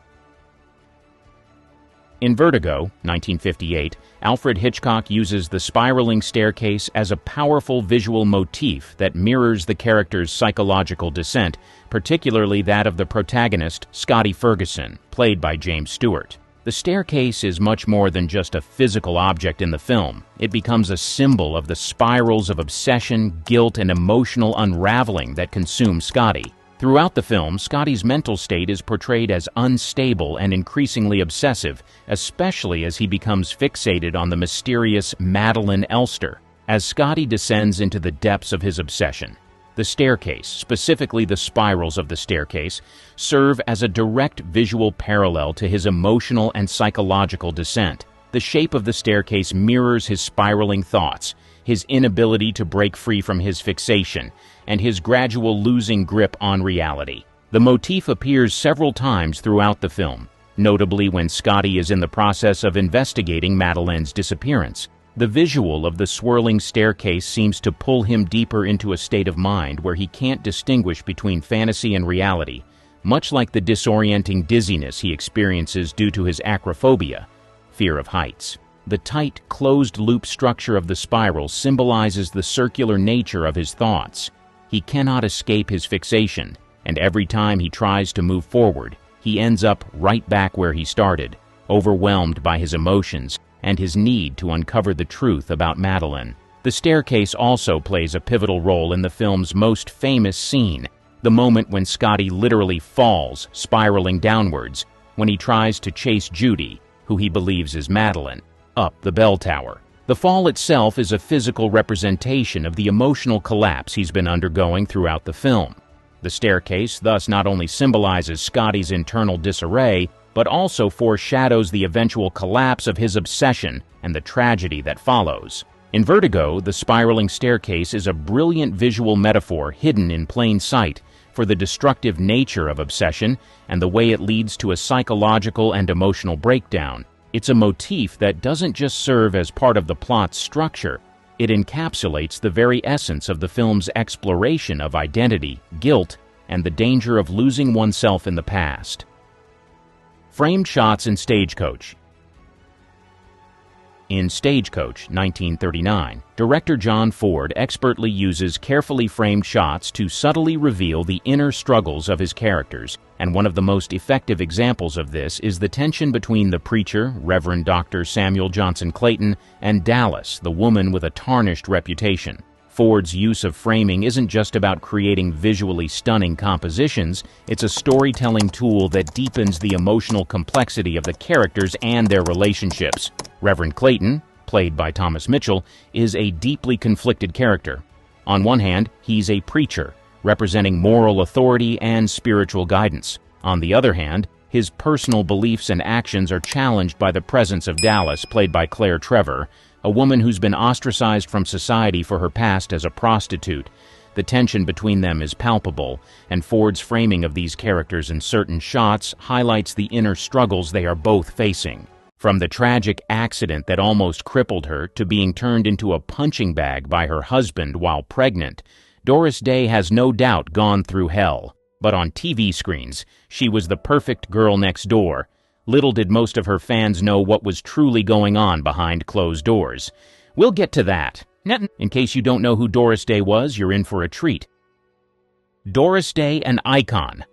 [SPEAKER 1] In Vertigo, 1958, Alfred Hitchcock uses the spiraling staircase as a powerful visual motif that mirrors the character's psychological descent, particularly that of the protagonist, Scotty Ferguson, played by James Stewart. The staircase is much more than just a physical object in the film. It becomes a symbol of the spirals of obsession, guilt, and emotional unraveling that consume Scotty. Throughout the film, Scotty's mental state is portrayed as unstable and increasingly obsessive, especially as he becomes fixated on the mysterious Madeline Elster. As Scotty descends into the depths of his obsession, the staircase, specifically the spirals of the staircase, serve as a direct visual parallel to his emotional and psychological descent. The shape of the staircase mirrors his spiraling thoughts, his inability to break free from his fixation, and his gradual losing grip on reality. The motif appears several times throughout the film, notably when Scotty is in the process of investigating Madeleine's disappearance. The visual of the swirling staircase seems to pull him deeper into a state of mind where he can't distinguish between fantasy and reality, much like the disorienting dizziness he experiences due to his acrophobia, fear of heights. The tight, closed-loop structure of the spiral symbolizes the circular nature of his thoughts. He cannot escape his fixation, and every time he tries to move forward, he ends up right back where he started, overwhelmed by his emotions and his need to uncover the truth about Madeleine. The staircase also plays a pivotal role in the film's most famous scene, the moment when Scotty literally falls, spiraling downwards, when he tries to chase Judy, who he believes is Madeleine, up the bell tower. The fall itself is a physical representation of the emotional collapse he's been undergoing throughout the film. The staircase thus not only symbolizes Scotty's internal disarray, but also foreshadows the eventual collapse of his obsession and the tragedy that follows. In Vertigo, the spiraling staircase is a brilliant visual metaphor hidden in plain sight for the destructive nature of obsession and the way it leads to a psychological and emotional breakdown. It's a motif that doesn't just serve as part of the plot's structure, it encapsulates the very essence of the film's exploration of identity, guilt, and the danger of losing oneself in the past. Framed shots in Stagecoach. In Stagecoach, 1939, director John Ford expertly uses carefully framed shots to subtly reveal the inner struggles of his characters, and one of the most effective examples of this is the tension between the preacher, Reverend Dr. Samuel Johnson Clayton, and Dallas, the woman with a tarnished reputation. Ford's use of framing isn't just about creating visually stunning compositions, it's a storytelling tool that deepens the emotional complexity of the characters and their relationships. Reverend Clayton, played by Thomas Mitchell, is a deeply conflicted character. On one hand, he's a preacher, representing moral authority and spiritual guidance. On the other hand, his personal beliefs and actions are challenged by the presence of Dallas, played by Claire Trevor, a woman who's been ostracized from society for her past as a prostitute. The tension between them is palpable, and Ford's framing of these characters in certain shots highlights the inner struggles they are both facing. From the tragic accident that almost crippled her to being turned into a punching bag by her husband while pregnant, Doris Day has no doubt gone through hell. But on TV screens, she was the perfect girl next door. Little did most of her fans know what was truly going on behind closed doors. We'll get to that. In case you don't know who Doris Day was, you're in for a treat. Doris Day, an icon.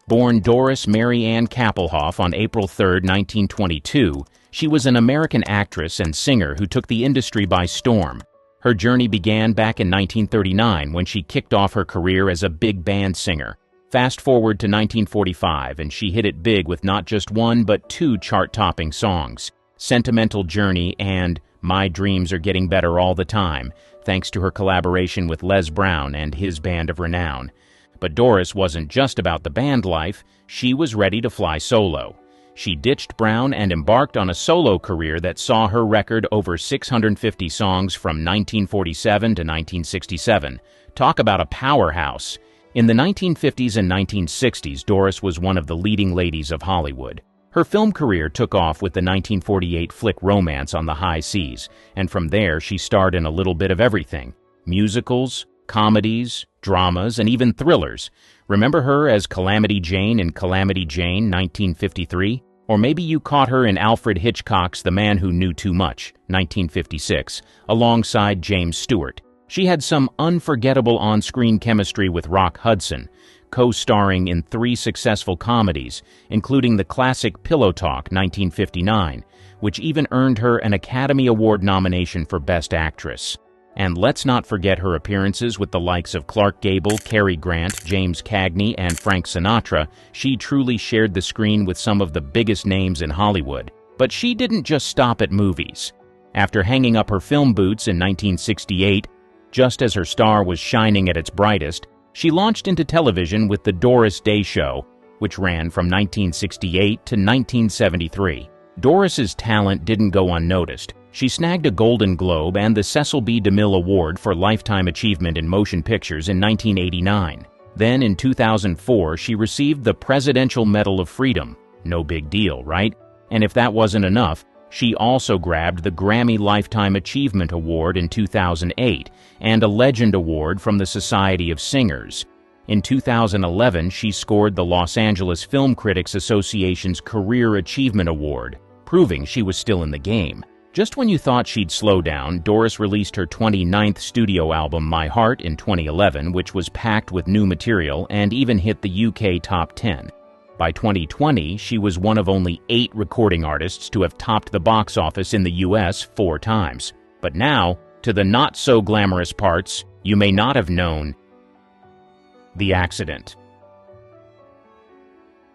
[SPEAKER 1] Born Doris Mary Ann Kappelhoff on April 3, 1922, she was an American actress and singer who took the industry by storm. Her journey began back in 1939 when she kicked off her career as a big band singer. Fast forward to 1945, and she hit it big with not just one but two chart-topping songs, Sentimental Journey and My Dreams Are Getting Better All the Time, thanks to her collaboration with Les Brown and his band of renown. But Doris wasn't just about the band life, she was ready to fly solo. She ditched Brown and embarked on a solo career that saw her record over 650 songs from 1947 to 1967. Talk about a powerhouse! In the 1950s and 1960s, Doris was one of the leading ladies of Hollywood. Her film career took off with the 1948 flick Romance on the High Seas, and from there she starred in a little bit of everything: musicals, comedies, dramas, and even thrillers. Remember her as Calamity Jane in Calamity Jane, 1953? Or maybe you caught her in Alfred Hitchcock's The Man Who Knew Too Much, 1956, alongside James Stewart. She had some unforgettable on-screen chemistry with Rock Hudson, co-starring in 3 successful comedies, including the classic Pillow Talk, 1959, which even earned her an Academy Award nomination for Best Actress. And let's not forget her appearances with the likes of Clark Gable, Cary Grant, James Cagney, and Frank Sinatra. She truly shared the screen with some of the biggest names in Hollywood. But she didn't just stop at movies. After hanging up her film boots in 1968, just as her star was shining at its brightest, she launched into television with The Doris Day Show, which ran from 1968 to 1973. Doris's talent didn't go unnoticed. She snagged a Golden Globe and the Cecil B. DeMille Award for Lifetime Achievement in Motion Pictures in 1989. Then, in 2004, she received the Presidential Medal of Freedom. No big deal, right? And if that wasn't enough, she also grabbed the Grammy Lifetime Achievement Award in 2008 and a Legend Award from the Society of Singers. In 2011, she scored the Los Angeles Film Critics Association's Career Achievement Award, proving she was still in the game. Just when you thought she'd slow down, Doris released her 29th studio album, My Heart, in 2011, which was packed with new material and even hit the UK Top 10. By 2020, she was one of only 8 recording artists to have topped the box office in the US 4 times. But now, to the not-so-glamorous parts you may not have known. The accident.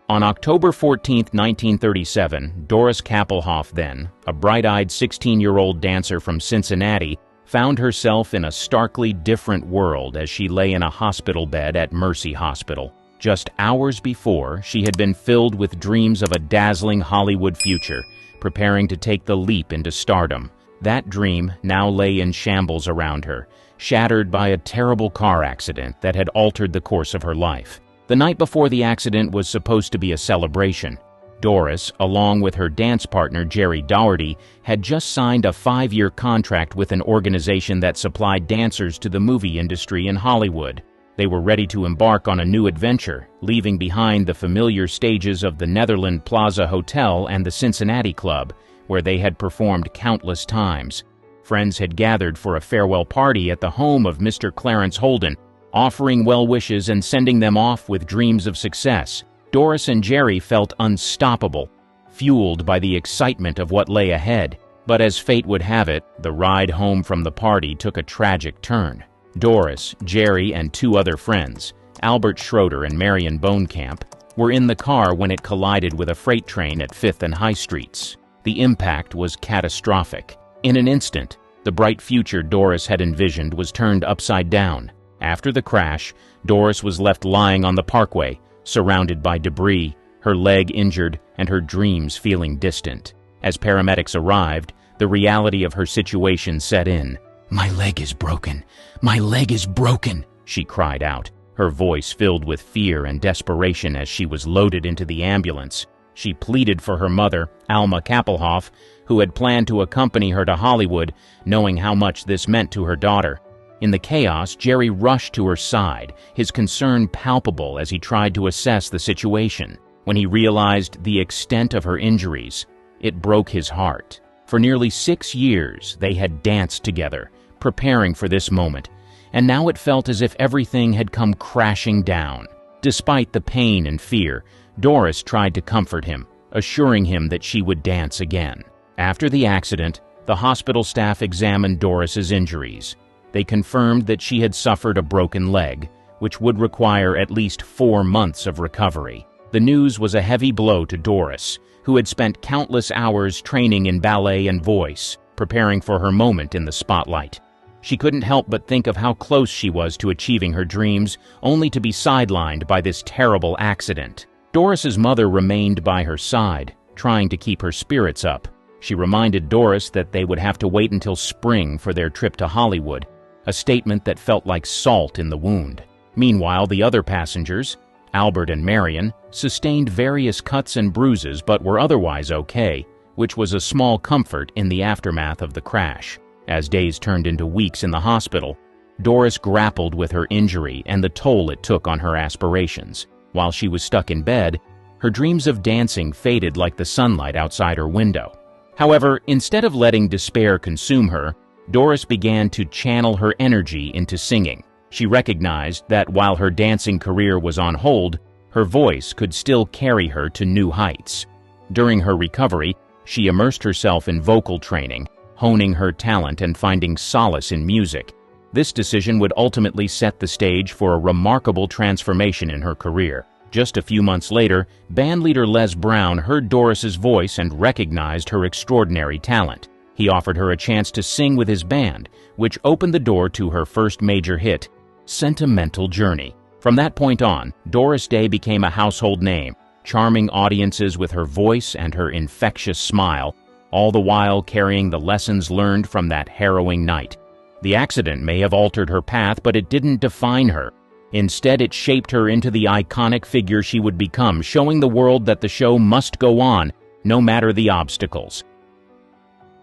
[SPEAKER 1] On October 14, 1937, Doris Kappelhoff, then a bright-eyed 16-year-old dancer from Cincinnati, found herself in a starkly different world as she lay in a hospital bed at Mercy Hospital. Just hours before, she had been filled with dreams of a dazzling Hollywood future, preparing to take the leap into stardom. That dream now lay in shambles around her, shattered by a terrible car accident that had altered the course of her life. The night before the accident was supposed to be a celebration. Doris, along with her dance partner Jerry Dougherty, had just signed a 5-year contract with an organization that supplied dancers to the movie industry in Hollywood. They were ready to embark on a new adventure, leaving behind the familiar stages of the Netherland Plaza Hotel and the Cincinnati Club, where they had performed countless times. Friends had gathered for a farewell party at the home of Mr. Clarence Holden, offering well wishes and sending them off with dreams of success. Doris and Jerry felt unstoppable, fueled by the excitement of what lay ahead. But as fate would have it, the ride home from the party took a tragic turn. Doris, Jerry, and 2 other friends, Albert Schroeder and Marion Bonekamp, were in the car when it collided with a freight train at 5th and High Streets. The impact was catastrophic. In an instant, the bright future Doris had envisioned was turned upside down. After the crash, Doris was left lying on the parkway, surrounded by debris, her leg injured, and her dreams feeling distant. As paramedics arrived, the reality of her situation set in. "My leg is broken. My leg is broken," she cried out, her voice filled with fear and desperation as she was loaded into the ambulance. She pleaded for her mother, Alma Kappelhoff, who had planned to accompany her to Hollywood, knowing how much this meant to her daughter. In the chaos, Jerry rushed to her side, his concern palpable as he tried to assess the situation. When he realized the extent of her injuries, it broke his heart. For nearly 6 years, they had danced together, preparing for this moment, and now it felt as if everything had come crashing down. Despite the pain and fear, Doris tried to comfort him, assuring him that she would dance again. After the accident, the hospital staff examined Doris's injuries. They confirmed that she had suffered a broken leg, which would require at least 4 months of recovery. The news was a heavy blow to Doris, who had spent countless hours training in ballet and voice, preparing for her moment in the spotlight. She couldn't help but think of how close she was to achieving her dreams, only to be sidelined by this terrible accident. Doris's mother remained by her side, trying to keep her spirits up. She reminded Doris that they would have to wait until spring for their trip to Hollywood, a statement that felt like salt in the wound. Meanwhile, the other passengers, Albert and Marion, sustained various cuts and bruises but were otherwise okay, which was a small comfort in the aftermath of the crash. As days turned into weeks in the hospital, Doris grappled with her injury and the toll it took on her aspirations. While she was stuck in bed, her dreams of dancing faded like the sunlight outside her window. However, instead of letting despair consume her, Doris began to channel her energy into singing. She recognized that while her dancing career was on hold, her voice could still carry her to new heights. During her recovery, she immersed herself in vocal training, honing her talent and finding solace in music. This decision would ultimately set the stage for a remarkable transformation in her career. Just a few months later, bandleader Les Brown heard Doris's voice and recognized her extraordinary talent. He offered her a chance to sing with his band, which opened the door to her first major hit, Sentimental Journey. From that point on, Doris Day became a household name, charming audiences with her voice and her infectious smile, all the while carrying the lessons learned from that harrowing night. The accident may have altered her path, but it didn't define her. Instead, it shaped her into the iconic figure she would become, showing the world that the show must go on, no matter the obstacles.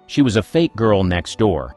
[SPEAKER 1] She was a fake girl next door.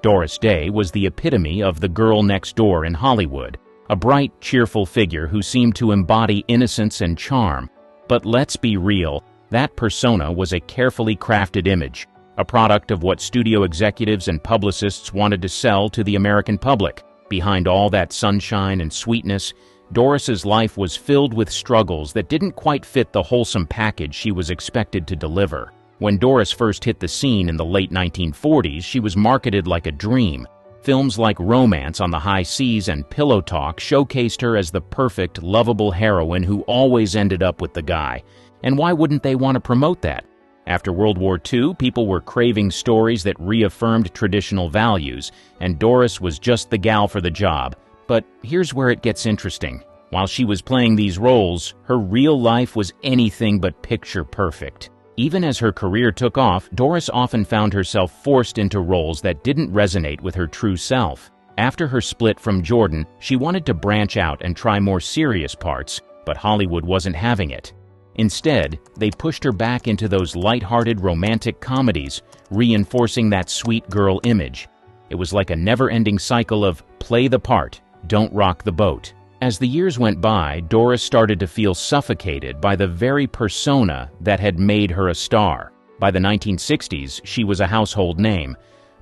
[SPEAKER 1] Doris Day was the epitome of the girl next door in Hollywood, a bright, cheerful figure who seemed to embody innocence and charm. But let's be real, that persona was a carefully crafted image, a product of what studio executives and publicists wanted to sell to the American public. Behind all that sunshine and sweetness, Doris's life was filled with struggles that didn't quite fit the wholesome package she was expected to deliver. When Doris first hit the scene in the late 1940s, she was marketed like a dream. Films like Romance on the High Seas and Pillow Talk showcased her as the perfect, lovable heroine who always ended up with the guy. And why wouldn't they want to promote that? After World War II, people were craving stories that reaffirmed traditional values, and Doris was just the gal for the job. But here's where it gets interesting. While she was playing these roles, her real life was anything but picture perfect. Even as her career took off, Doris often found herself forced into roles that didn't resonate with her true self. After her split from Jordan, she wanted to branch out and try more serious parts, but Hollywood wasn't having it. Instead, they pushed her back into those light-hearted romantic comedies, reinforcing that sweet girl image. It was like a never-ending cycle of play the part, don't rock the boat. As the years went by, Doris started to feel suffocated by the very persona that had made her a star. By the 1960s, she was a household name,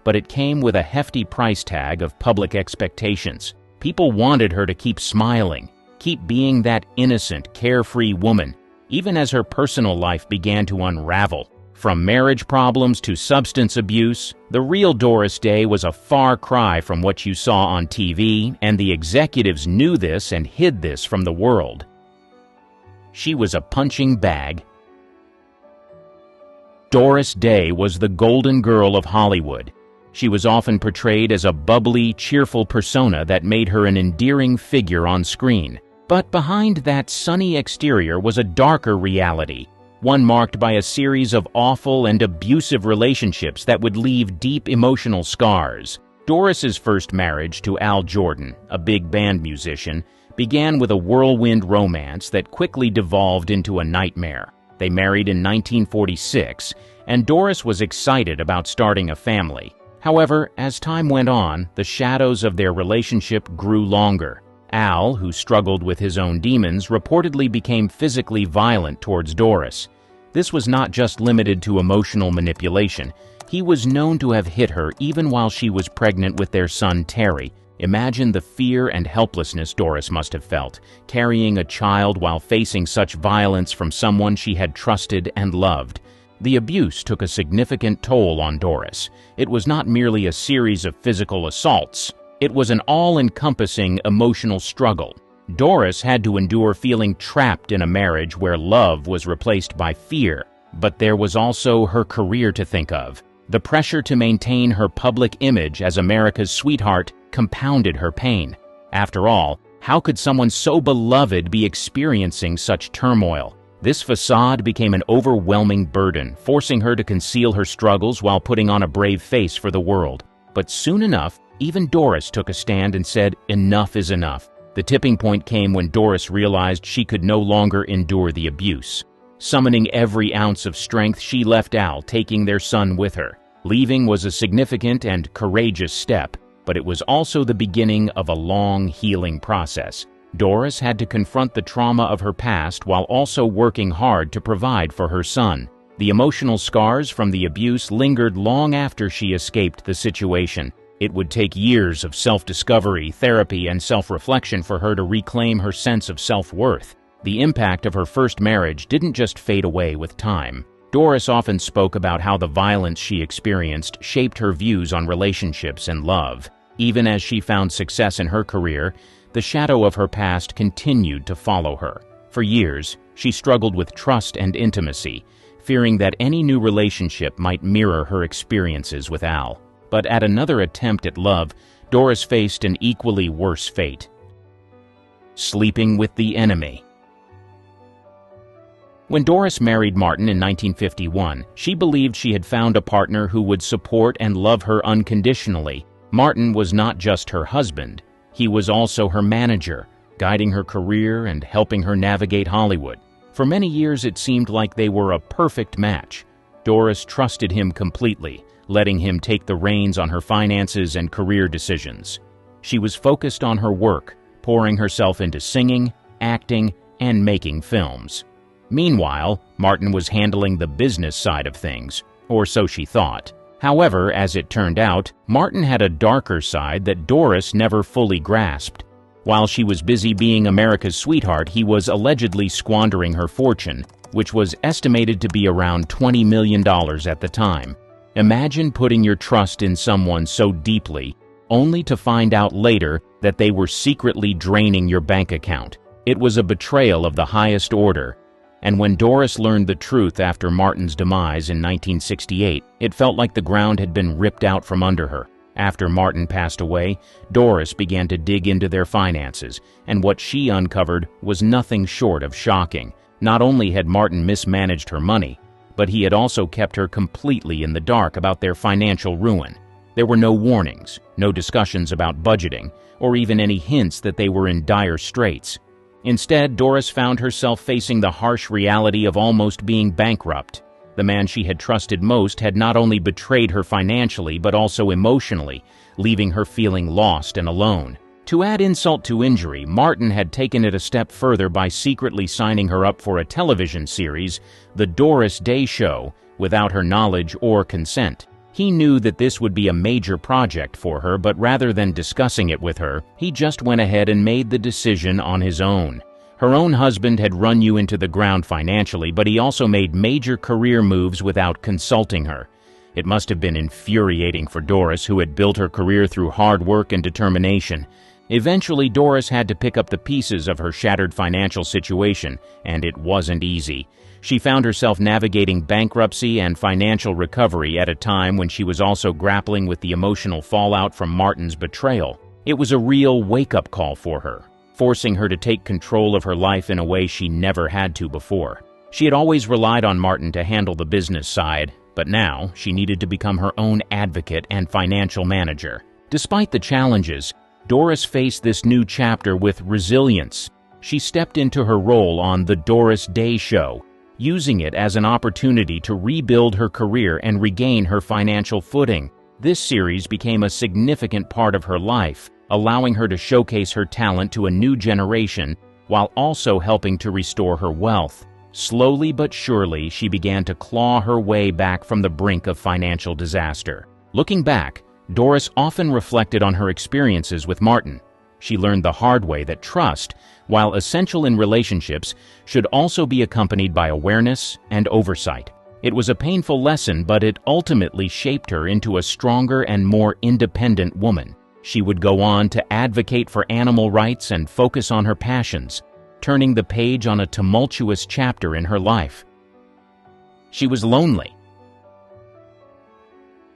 [SPEAKER 1] but it came with a hefty price tag of public expectations. People wanted her to keep smiling, keep being that innocent, carefree woman, even as her personal life began to unravel. From marriage problems to substance abuse, the real Doris Day was a far cry from what you saw on TV, and the executives knew this and hid this from the world. She was a punching bag. Doris Day was the golden girl of Hollywood. She was often portrayed as a bubbly, cheerful persona that made her an endearing figure on screen. But behind that sunny exterior was a darker reality, one marked by a series of awful and abusive relationships that would leave deep emotional scars. Doris's first marriage to Al Jordan, a big band musician, began with a whirlwind romance that quickly devolved into a nightmare. They married in 1946, and Doris was excited about starting a family. However, as time went on, the shadows of their relationship grew longer. Al, who struggled with his own demons, reportedly became physically violent towards Doris. This was not just limited to emotional manipulation. He was known to have hit her even while she was pregnant with their son Terry. Imagine the fear and helplessness Doris must have felt, carrying a child while facing such violence from someone she had trusted and loved. The abuse took a significant toll on Doris. It was not merely a series of physical assaults. It was an all-encompassing emotional struggle. Doris had to endure feeling trapped in a marriage where love was replaced by fear. But there was also her career to think of. The pressure to maintain her public image as America's sweetheart compounded her pain. After all, how could someone so beloved be experiencing such turmoil? This facade became an overwhelming burden, forcing her to conceal her struggles while putting on a brave face for the world. But soon enough, even Doris took a stand and said, enough is enough. The tipping point came when Doris realized she could no longer endure the abuse. Summoning every ounce of strength, she left Al, taking their son with her. Leaving was a significant and courageous step, but it was also the beginning of a long healing process. Doris had to confront the trauma of her past while also working hard to provide for her son. The emotional scars from the abuse lingered long after she escaped the situation. It would take years of self-discovery, therapy, and self-reflection for her to reclaim her sense of self-worth. The impact of her first marriage didn't just fade away with time. Doris often spoke about how the violence she experienced shaped her views on relationships and love. Even as she found success in her career, the shadow of her past continued to follow her. For years, she struggled with trust and intimacy, fearing that any new relationship might mirror her experiences with Al. But at another attempt at love, Doris faced an equally worse fate: sleeping with the enemy. When Doris married Martin in 1951, she believed she had found a partner who would support and love her unconditionally. Martin was not just her husband. He was also her manager, guiding her career and helping her navigate Hollywood. For many years, it seemed like they were a perfect match. Doris trusted him completely, letting him take the reins on her finances and career decisions. She was focused on her work, pouring herself into singing, acting, and making films. Meanwhile, Martin was handling the business side of things, or so she thought. However, as it turned out, Martin had a darker side that Doris never fully grasped. While she was busy being America's sweetheart, he was allegedly squandering her fortune, which was estimated to be around $20 million at the time. Imagine putting your trust in someone so deeply, only to find out later that they were secretly draining your bank account. It was a betrayal of the highest order. And when Doris learned the truth after Martin's demise in 1968, it felt like the ground had been ripped out from under her. After Martin passed away, Doris began to dig into their finances, and what she uncovered was nothing short of shocking. Not only had Martin mismanaged her money, but he had also kept her completely in the dark about their financial ruin. There were no warnings, no discussions about budgeting, or even any hints that they were in dire straits. Instead, Doris found herself facing the harsh reality of almost being bankrupt. The man she had trusted most had not only betrayed her financially but also emotionally, leaving her feeling lost and alone. To add insult to injury, Martin had taken it a step further by secretly signing her up for a television series, The Doris Day Show, without her knowledge or consent. He knew that this would be a major project for her, but rather than discussing it with her, he just went ahead and made the decision on his own. Her own husband had run you into the ground financially, but he also made major career moves without consulting her. It must have been infuriating for Doris, who had built her career through hard work and determination. Eventually, Doris had to pick up the pieces of her shattered financial situation, and it wasn't easy. She found herself navigating bankruptcy and financial recovery at a time when she was also grappling with the emotional fallout from Martin's betrayal. It was a real wake-up call for her, forcing her to take control of her life in a way she never had to before. She had always relied on Martin to handle the business side, but now she needed to become her own advocate and financial manager. Despite the challenges, Doris faced this new chapter with resilience. She stepped into her role on The Doris Day Show, using it as an opportunity to rebuild her career and regain her financial footing. This series became a significant part of her life, allowing her to showcase her talent to a new generation while also helping to restore her wealth. Slowly but surely, she began to claw her way back from the brink of financial disaster. Looking back, Doris often reflected on her experiences with Martin. She learned the hard way that trust, while essential in relationships, should also be accompanied by awareness and oversight. It was a painful lesson, but it ultimately shaped her into a stronger and more independent woman. She would go on to advocate for animal rights and focus on her passions, turning the page on a tumultuous chapter in her life. She was lonely.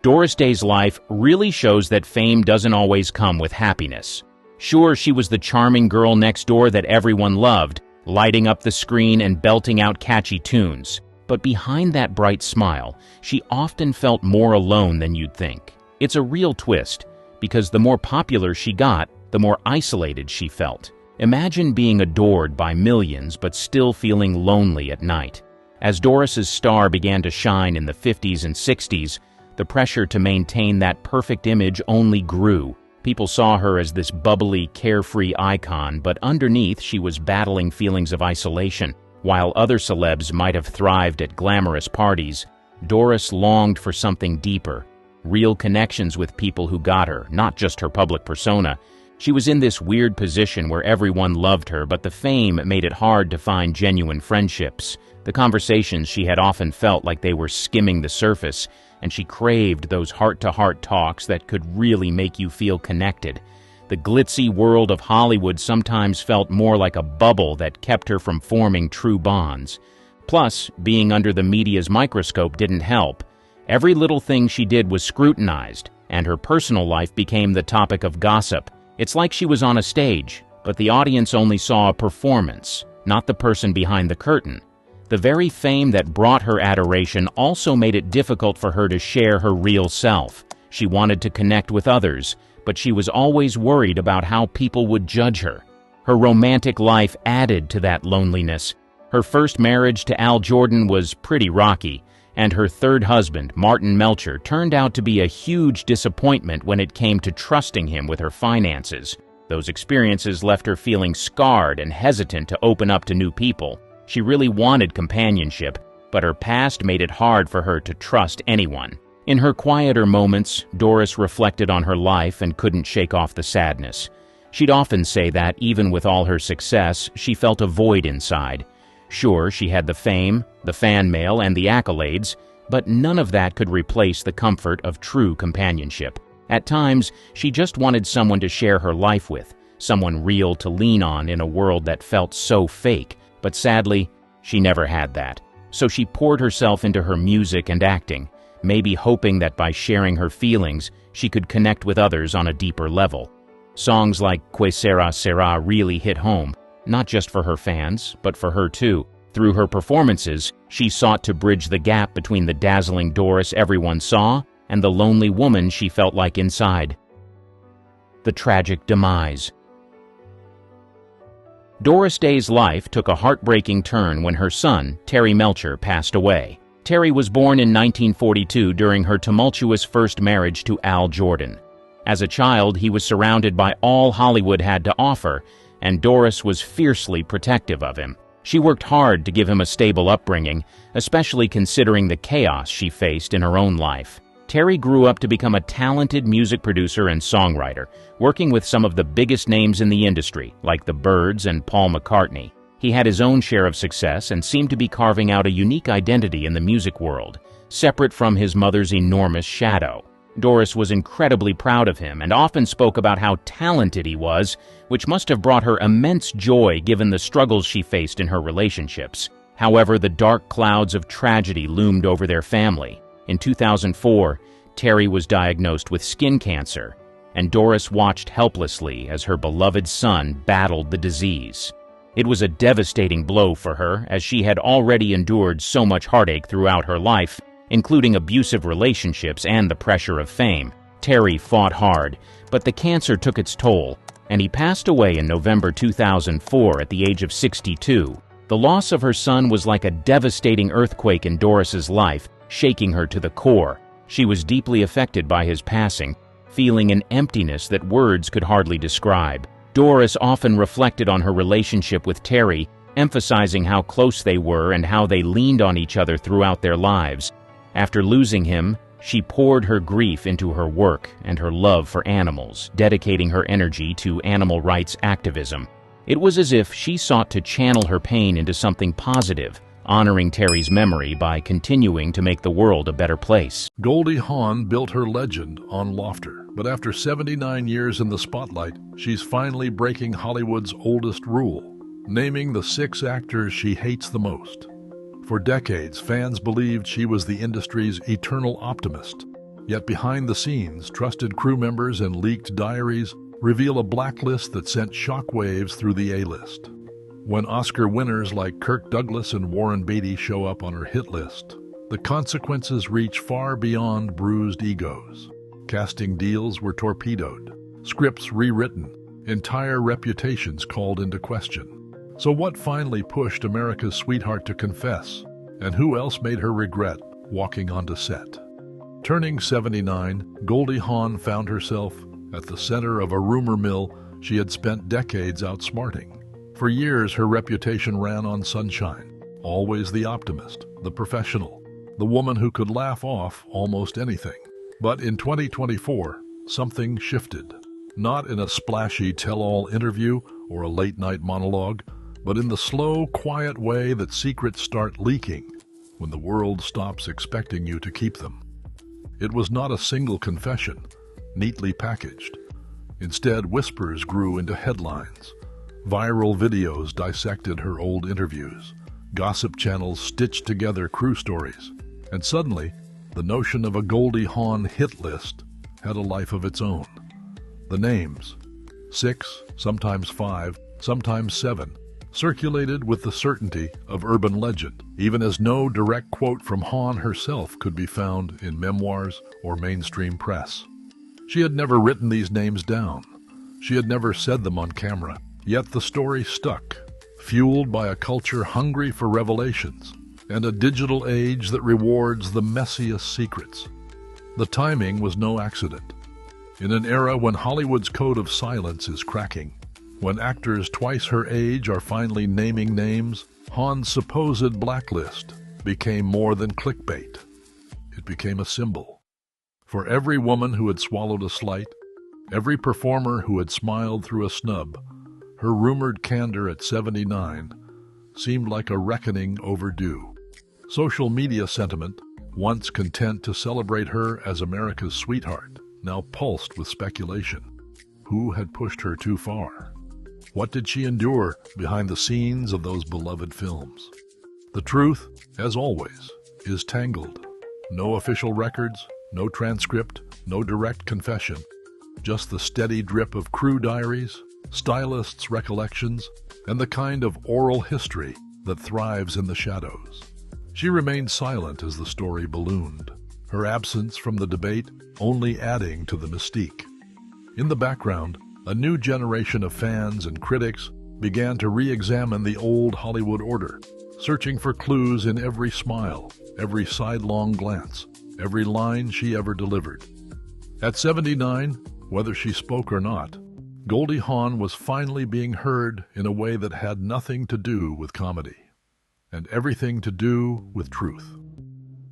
[SPEAKER 1] Doris Day's life really shows that fame doesn't always come with happiness. Sure, she was the charming girl next door that everyone loved, lighting up the screen and belting out catchy tunes. But behind that bright smile, she often felt more alone than you'd think. It's a real twist, because the more popular she got, the more isolated she felt. Imagine being adored by millions but still feeling lonely at night. As Doris's star began to shine in the 50s and 60s, the pressure to maintain that perfect image only grew. People saw her as this bubbly, carefree icon, but underneath she was battling feelings of isolation. While other celebs might have thrived at glamorous parties, Doris longed for something deeper, real connections with people who got her, not just her public persona. She was in this weird position where everyone loved her, but the fame made it hard to find genuine friendships. The conversations she had often felt like they were skimming the surface, and she craved those heart-to-heart talks that could really make you feel connected. The glitzy world of Hollywood sometimes felt more like a bubble that kept her from forming true bonds. Plus, being under the media's microscope didn't help. Every little thing she did was scrutinized, and her personal life became the topic of gossip. It's like she was on a stage, but the audience only saw a performance, not the person behind the curtain. The very fame that brought her adoration also made it difficult for her to share her real self. She wanted to connect with others, but she was always worried about how people would judge her. Her romantic life added to that loneliness. Her first marriage to Al Jordan was pretty rocky, and her third husband, Martin Melcher, turned out to be a huge disappointment when it came to trusting him with her finances. Those experiences left her feeling scarred and hesitant to open up to new people. She really wanted companionship, but her past made it hard for her to trust anyone. In her quieter moments, Doris reflected on her life and couldn't shake off the sadness. She'd often say that, even with all her success, she felt a void inside. Sure, she had the fame, the fan mail, and the accolades, but none of that could replace the comfort of true companionship. At times, she just wanted someone to share her life with, someone real to lean on in a world that felt so fake. But sadly, she never had that. So she poured herself into her music and acting, maybe hoping that by sharing her feelings, she could connect with others on a deeper level. Songs like Que Sera Sera really hit home, not just for her fans, but for her too. Through her performances, She sought to bridge the gap between the dazzling Doris everyone saw and the lonely woman she felt like inside. The tragic demise. Doris Day's life took a heartbreaking turn when her son, Terry Melcher, passed away. Terry was born in 1942 during her tumultuous first marriage to Al Jordan. As a child, he was surrounded by all Hollywood had to offer, and Doris was fiercely protective of him. She worked hard to give him a stable upbringing, especially considering the chaos she faced in her own life. Terry grew up to become a talented music producer and songwriter, working with some of the biggest names in the industry, like the Byrds and Paul McCartney. He had his own share of success and seemed to be carving out a unique identity in the music world, separate from his mother's enormous shadow. Doris was incredibly proud of him and often spoke about how talented he was, which must have brought her immense joy given the struggles she faced in her relationships. However, the dark clouds of tragedy loomed over their family. In 2004, Terry was diagnosed with skin cancer, and Doris watched helplessly as her beloved son battled the disease. It was a devastating blow for her, as she had already endured so much heartache throughout her life, including abusive relationships and the pressure of fame. Terry fought hard, but the cancer took its toll, and he passed away in November 2004 at the age of 62. The loss of her son was like a devastating earthquake in Doris's life, shaking her to the core. She was deeply affected by his passing, feeling an emptiness that words could hardly describe. Doris often reflected on her relationship with Terry, emphasizing how close they were and how they leaned on each other throughout their lives. After losing him, she poured her grief into her work and her love for animals, dedicating her energy to animal rights activism. It was as if she sought to channel her pain into something positive, honoring Terry's memory by continuing to make the world a better place.
[SPEAKER 3] Goldie Hawn built her legend on laughter, but after 79 years in the spotlight, she's finally breaking Hollywood's oldest rule, naming the 6 actors she hates the most. For decades, fans believed she was the industry's eternal optimist. Yet behind the scenes, trusted crew members and leaked diaries reveal a blacklist that sent shockwaves through the A-list. When Oscar winners like Kirk Douglas and Warren Beatty show up on her hit list, the consequences reach far beyond bruised egos. Casting deals were torpedoed, scripts rewritten, entire reputations called into question. So what finally pushed America's sweetheart to confess, and who else made her regret walking onto set? Turning 79, Goldie Hawn found herself at the center of a rumor mill she had spent decades outsmarting. For years, her reputation ran on sunshine, always the optimist, the professional, the woman who could laugh off almost anything. But in 2024, something shifted. Not in a splashy tell-all interview or a late-night monologue, but in the slow, quiet way that secrets start leaking when the world stops expecting you to keep them. It was not a single confession, neatly packaged. Instead, whispers grew into headlines. Viral videos dissected her old interviews. Gossip channels stitched together crew stories. And suddenly, the notion of a Goldie Hawn hit list had a life of its own. The names, 6, sometimes 5, sometimes 7, circulated with the certainty of urban legend, even as no direct quote from Hawn herself could be found in memoirs or mainstream press. She had never written these names down. She had never said them on camera. Yet the story stuck, fueled by a culture hungry for revelations and a digital age that rewards the messiest secrets. The timing was no accident. In an era when Hollywood's code of silence is cracking, when actors twice her age are finally naming names, Hawn's supposed blacklist became more than clickbait. It became a symbol. For every woman who had swallowed a slight, every performer who had smiled through a snub, her rumored candor at 79 seemed like a reckoning overdue. Social media sentiment, once content to celebrate her as America's sweetheart, now pulsed with speculation. Who had pushed her too far? What did she endure behind the scenes of those beloved films? The truth, as always, is tangled. No official records, no transcript, no direct confession, just the steady drip of crew diaries, stylists' recollections, and the kind of oral history that thrives in the shadows. She remained silent as the story ballooned, her absence from the debate only adding to the mystique. In the background, a new generation of fans and critics began to re-examine the old Hollywood order, searching for clues in every smile, every sidelong glance, every line she ever delivered. At 79, whether she spoke or not, Goldie Hawn was finally being heard in a way that had nothing to do with comedy, and everything to do with truth.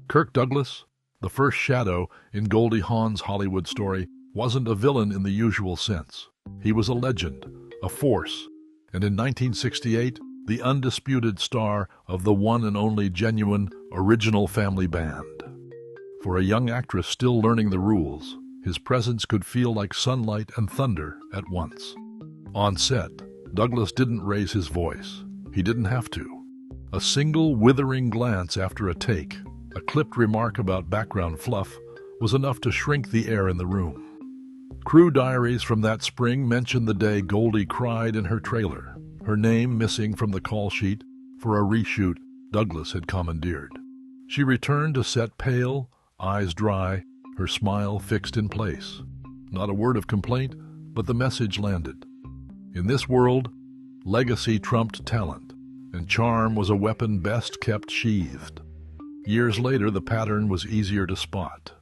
[SPEAKER 3] Kirk Douglas, the first shadow in Goldie Hawn's Hollywood story, wasn't a villain in the usual sense. He was a legend, a force, and in 1968, the undisputed star of the one and only genuine original family band. For a young actress still learning the rules, his presence could feel like sunlight and thunder at once. On set, Douglas didn't raise his voice. He didn't have to. A single withering glance after a take, a clipped remark about background fluff, was enough to shrink the air in the room. Crew diaries from that spring mention the day Goldie cried in her trailer, her name missing from the call sheet for a reshoot Douglas had commandeered. She returned to set pale, eyes dry, her smile fixed in place. Not a word of complaint, but the message landed. In this world, legacy trumped talent, and charm was a weapon best kept sheathed. Years later, the pattern was easier to spot.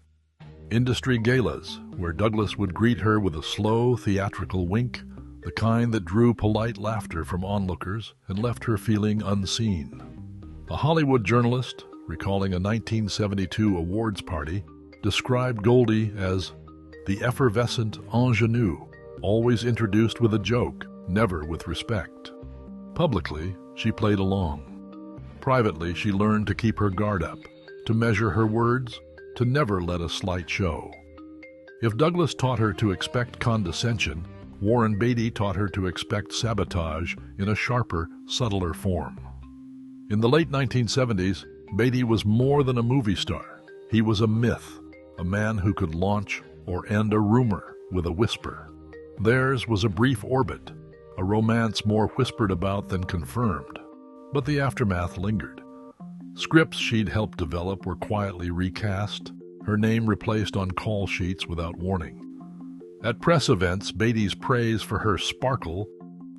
[SPEAKER 3] Industry galas, where Douglas would greet her with a slow, theatrical wink, the kind that drew polite laughter from onlookers and left her feeling unseen. A Hollywood journalist, recalling a 1972 awards party, described Goldie as the effervescent ingenue, always introduced with a joke, never with respect. Publicly, she played along. Privately, she learned to keep her guard up, to measure her words, to never let a slight show. If Douglas taught her to expect condescension, Warren Beatty taught her to expect sabotage in a sharper, subtler form. In the late 1970s, Beatty was more than a movie star. He was a myth, a man who could launch or end a rumor with a whisper. Theirs was a brief orbit, a romance more whispered about than confirmed. But the aftermath lingered. Scripts she'd helped develop were quietly recast, her name replaced on call sheets without warning. At press events, Beatty's praise for her sparkle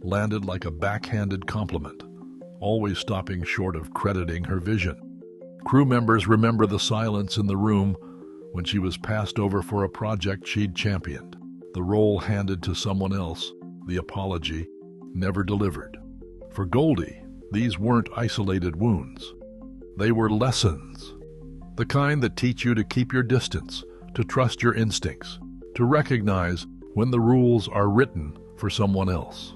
[SPEAKER 3] landed like a backhanded compliment, always stopping short of crediting her vision. Crew members remember the silence in the room when she was passed over for a project she'd championed, the role handed to someone else, the apology never delivered. For Goldie, these weren't isolated wounds. They were lessons, the kind that teach you to keep your distance, to trust your instincts, to recognize when the rules are written for someone else.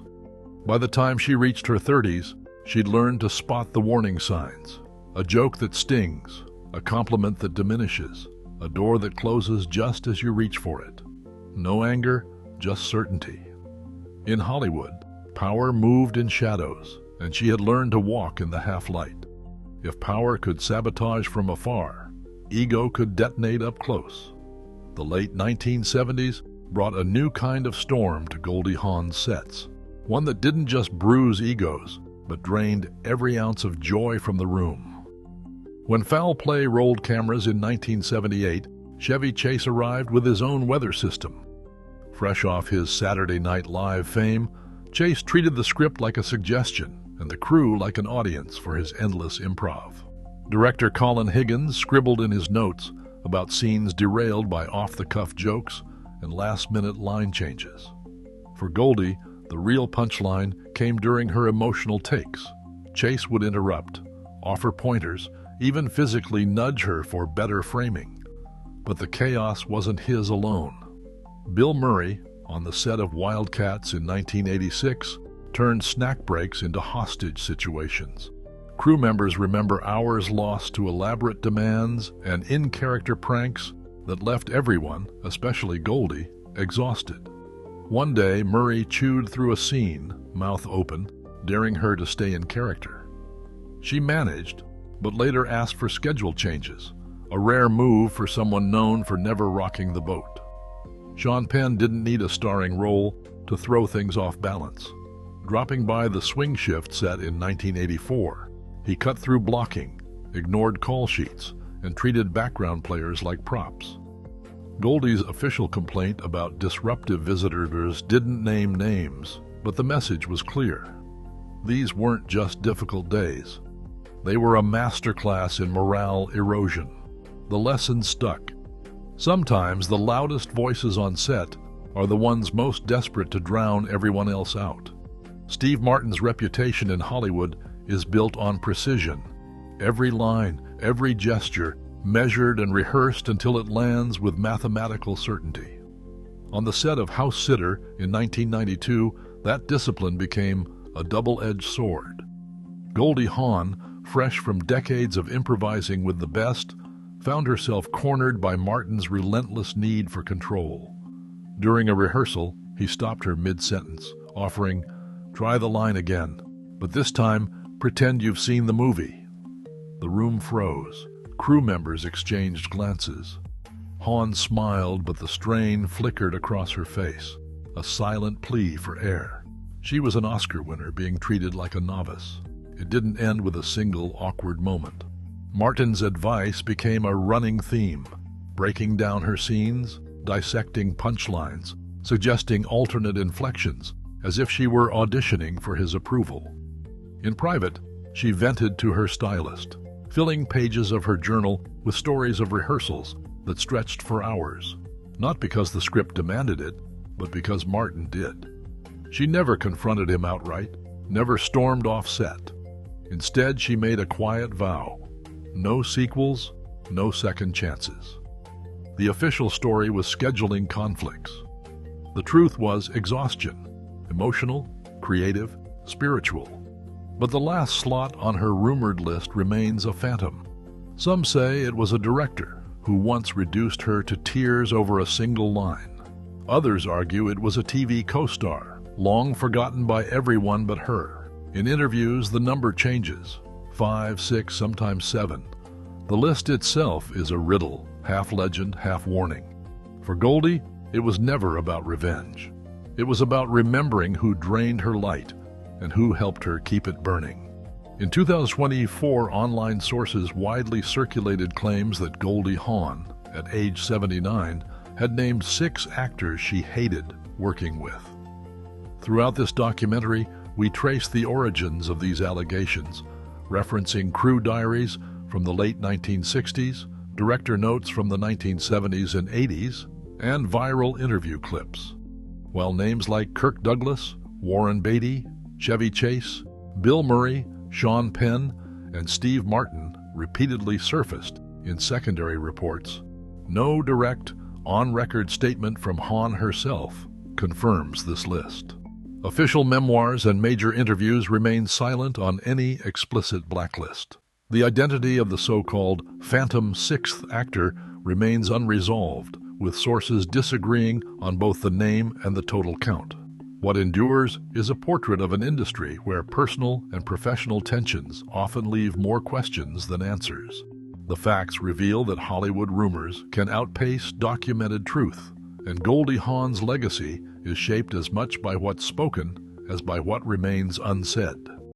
[SPEAKER 3] By the time she reached her 30s, she'd learned to spot the warning signs, a joke that stings, a compliment that diminishes, a door that closes just as you reach for it. No anger, just certainty. In Hollywood, power moved in shadows, and she had learned to walk in the half-light. If power could sabotage from afar, ego could detonate up close. The late 1970s brought a new kind of storm to Goldie Hawn's sets, one that didn't just bruise egos, but drained every ounce of joy from the room. When Foul Play rolled cameras in 1978, Chevy Chase arrived with his own weather system. Fresh off his Saturday Night Live fame, Chase treated the script like a suggestion and the crew like an audience for his endless improv. Director Colin Higgins scribbled in his notes about scenes derailed by off-the-cuff jokes and last-minute line changes. For Goldie, the real punchline came during her emotional takes. Chase would interrupt, offer pointers, even physically nudge her for better framing. But the chaos wasn't his alone. Bill Murray, on the set of Wildcats in 1986, turned snack breaks into hostage situations. Crew members remember hours lost to elaborate demands and in-character pranks that left everyone, especially Goldie, exhausted. One day, Murray chewed through a scene, mouth open, daring her to stay in character. She managed, but later asked for schedule changes, a rare move for someone known for never rocking the boat. Sean Penn didn't need a starring role to throw things off balance. Dropping by the swing shift set in 1984, he cut through blocking ignored call sheets, and treated background players like props. Goldie's official complaint about disruptive visitors didn't name names, but the message was clear. These weren't just difficult days. They were a masterclass in morale erosion. The lesson stuck. Sometimes the loudest voices on set are the ones most desperate to drown everyone else out. Steve Martin's reputation in Hollywood is built on precision. Every line, every gesture, measured and rehearsed until it lands with mathematical certainty. On the set of House Sitter in 1992, that discipline became a double-edged sword. Goldie Hawn, fresh from decades of improvising with the best, found herself cornered by Martin's relentless need for control. During a rehearsal, he stopped her mid-sentence, offering, "Try the line again, but this time, pretend you've seen the movie." The room froze. Crew members exchanged glances. Hawn smiled, but the strain flickered across her face, a silent plea for air. She was an Oscar winner being treated like a novice. It didn't end with a single awkward moment. Martin's advice became a running theme, breaking down her scenes, dissecting punchlines, suggesting alternate inflections, as if she were auditioning for his approval. In private, she vented to her stylist, filling pages of her journal with stories of rehearsals that stretched for hours, not because the script demanded it, but because Martin did. She never confronted him outright, never stormed off set. Instead, she made a quiet vow: no sequels, no second chances. The official story was scheduling conflicts. The truth was exhaustion, emotional, creative, spiritual. But the last slot on her rumored list remains a phantom. Some say it was a director who once reduced her to tears over a single line. Others argue it was a TV co-star, long forgotten by everyone but her. In interviews, the number changes: 5, 6, sometimes 7. The list itself is a riddle, half legend, half warning. For Goldie, it was never about revenge. It was about remembering who drained her light and who helped her keep it burning. In 2024, online sources widely circulated claims that Goldie Hawn, at age 79, had named 6 actors she hated working with. Throughout this documentary, we trace the origins of these allegations, referencing crew diaries from the late 1960s, director notes from the 1970s and 80s, and viral interview clips. While names like Kirk Douglas, Warren Beatty, Chevy Chase, Bill Murray, Sean Penn, and Steve Martin repeatedly surfaced in secondary reports, no direct, on-record statement from Hawn herself confirms this list. Official memoirs and major interviews remain silent on any explicit blacklist. The identity of the so-called phantom 6th actor remains unresolved, with sources disagreeing on both the name and the total count. What endures is a portrait of an industry where personal and professional tensions often leave more questions than answers. The facts reveal that Hollywood rumors can outpace documented truth, and Goldie Hawn's legacy is shaped as much by what's spoken as by what remains unsaid.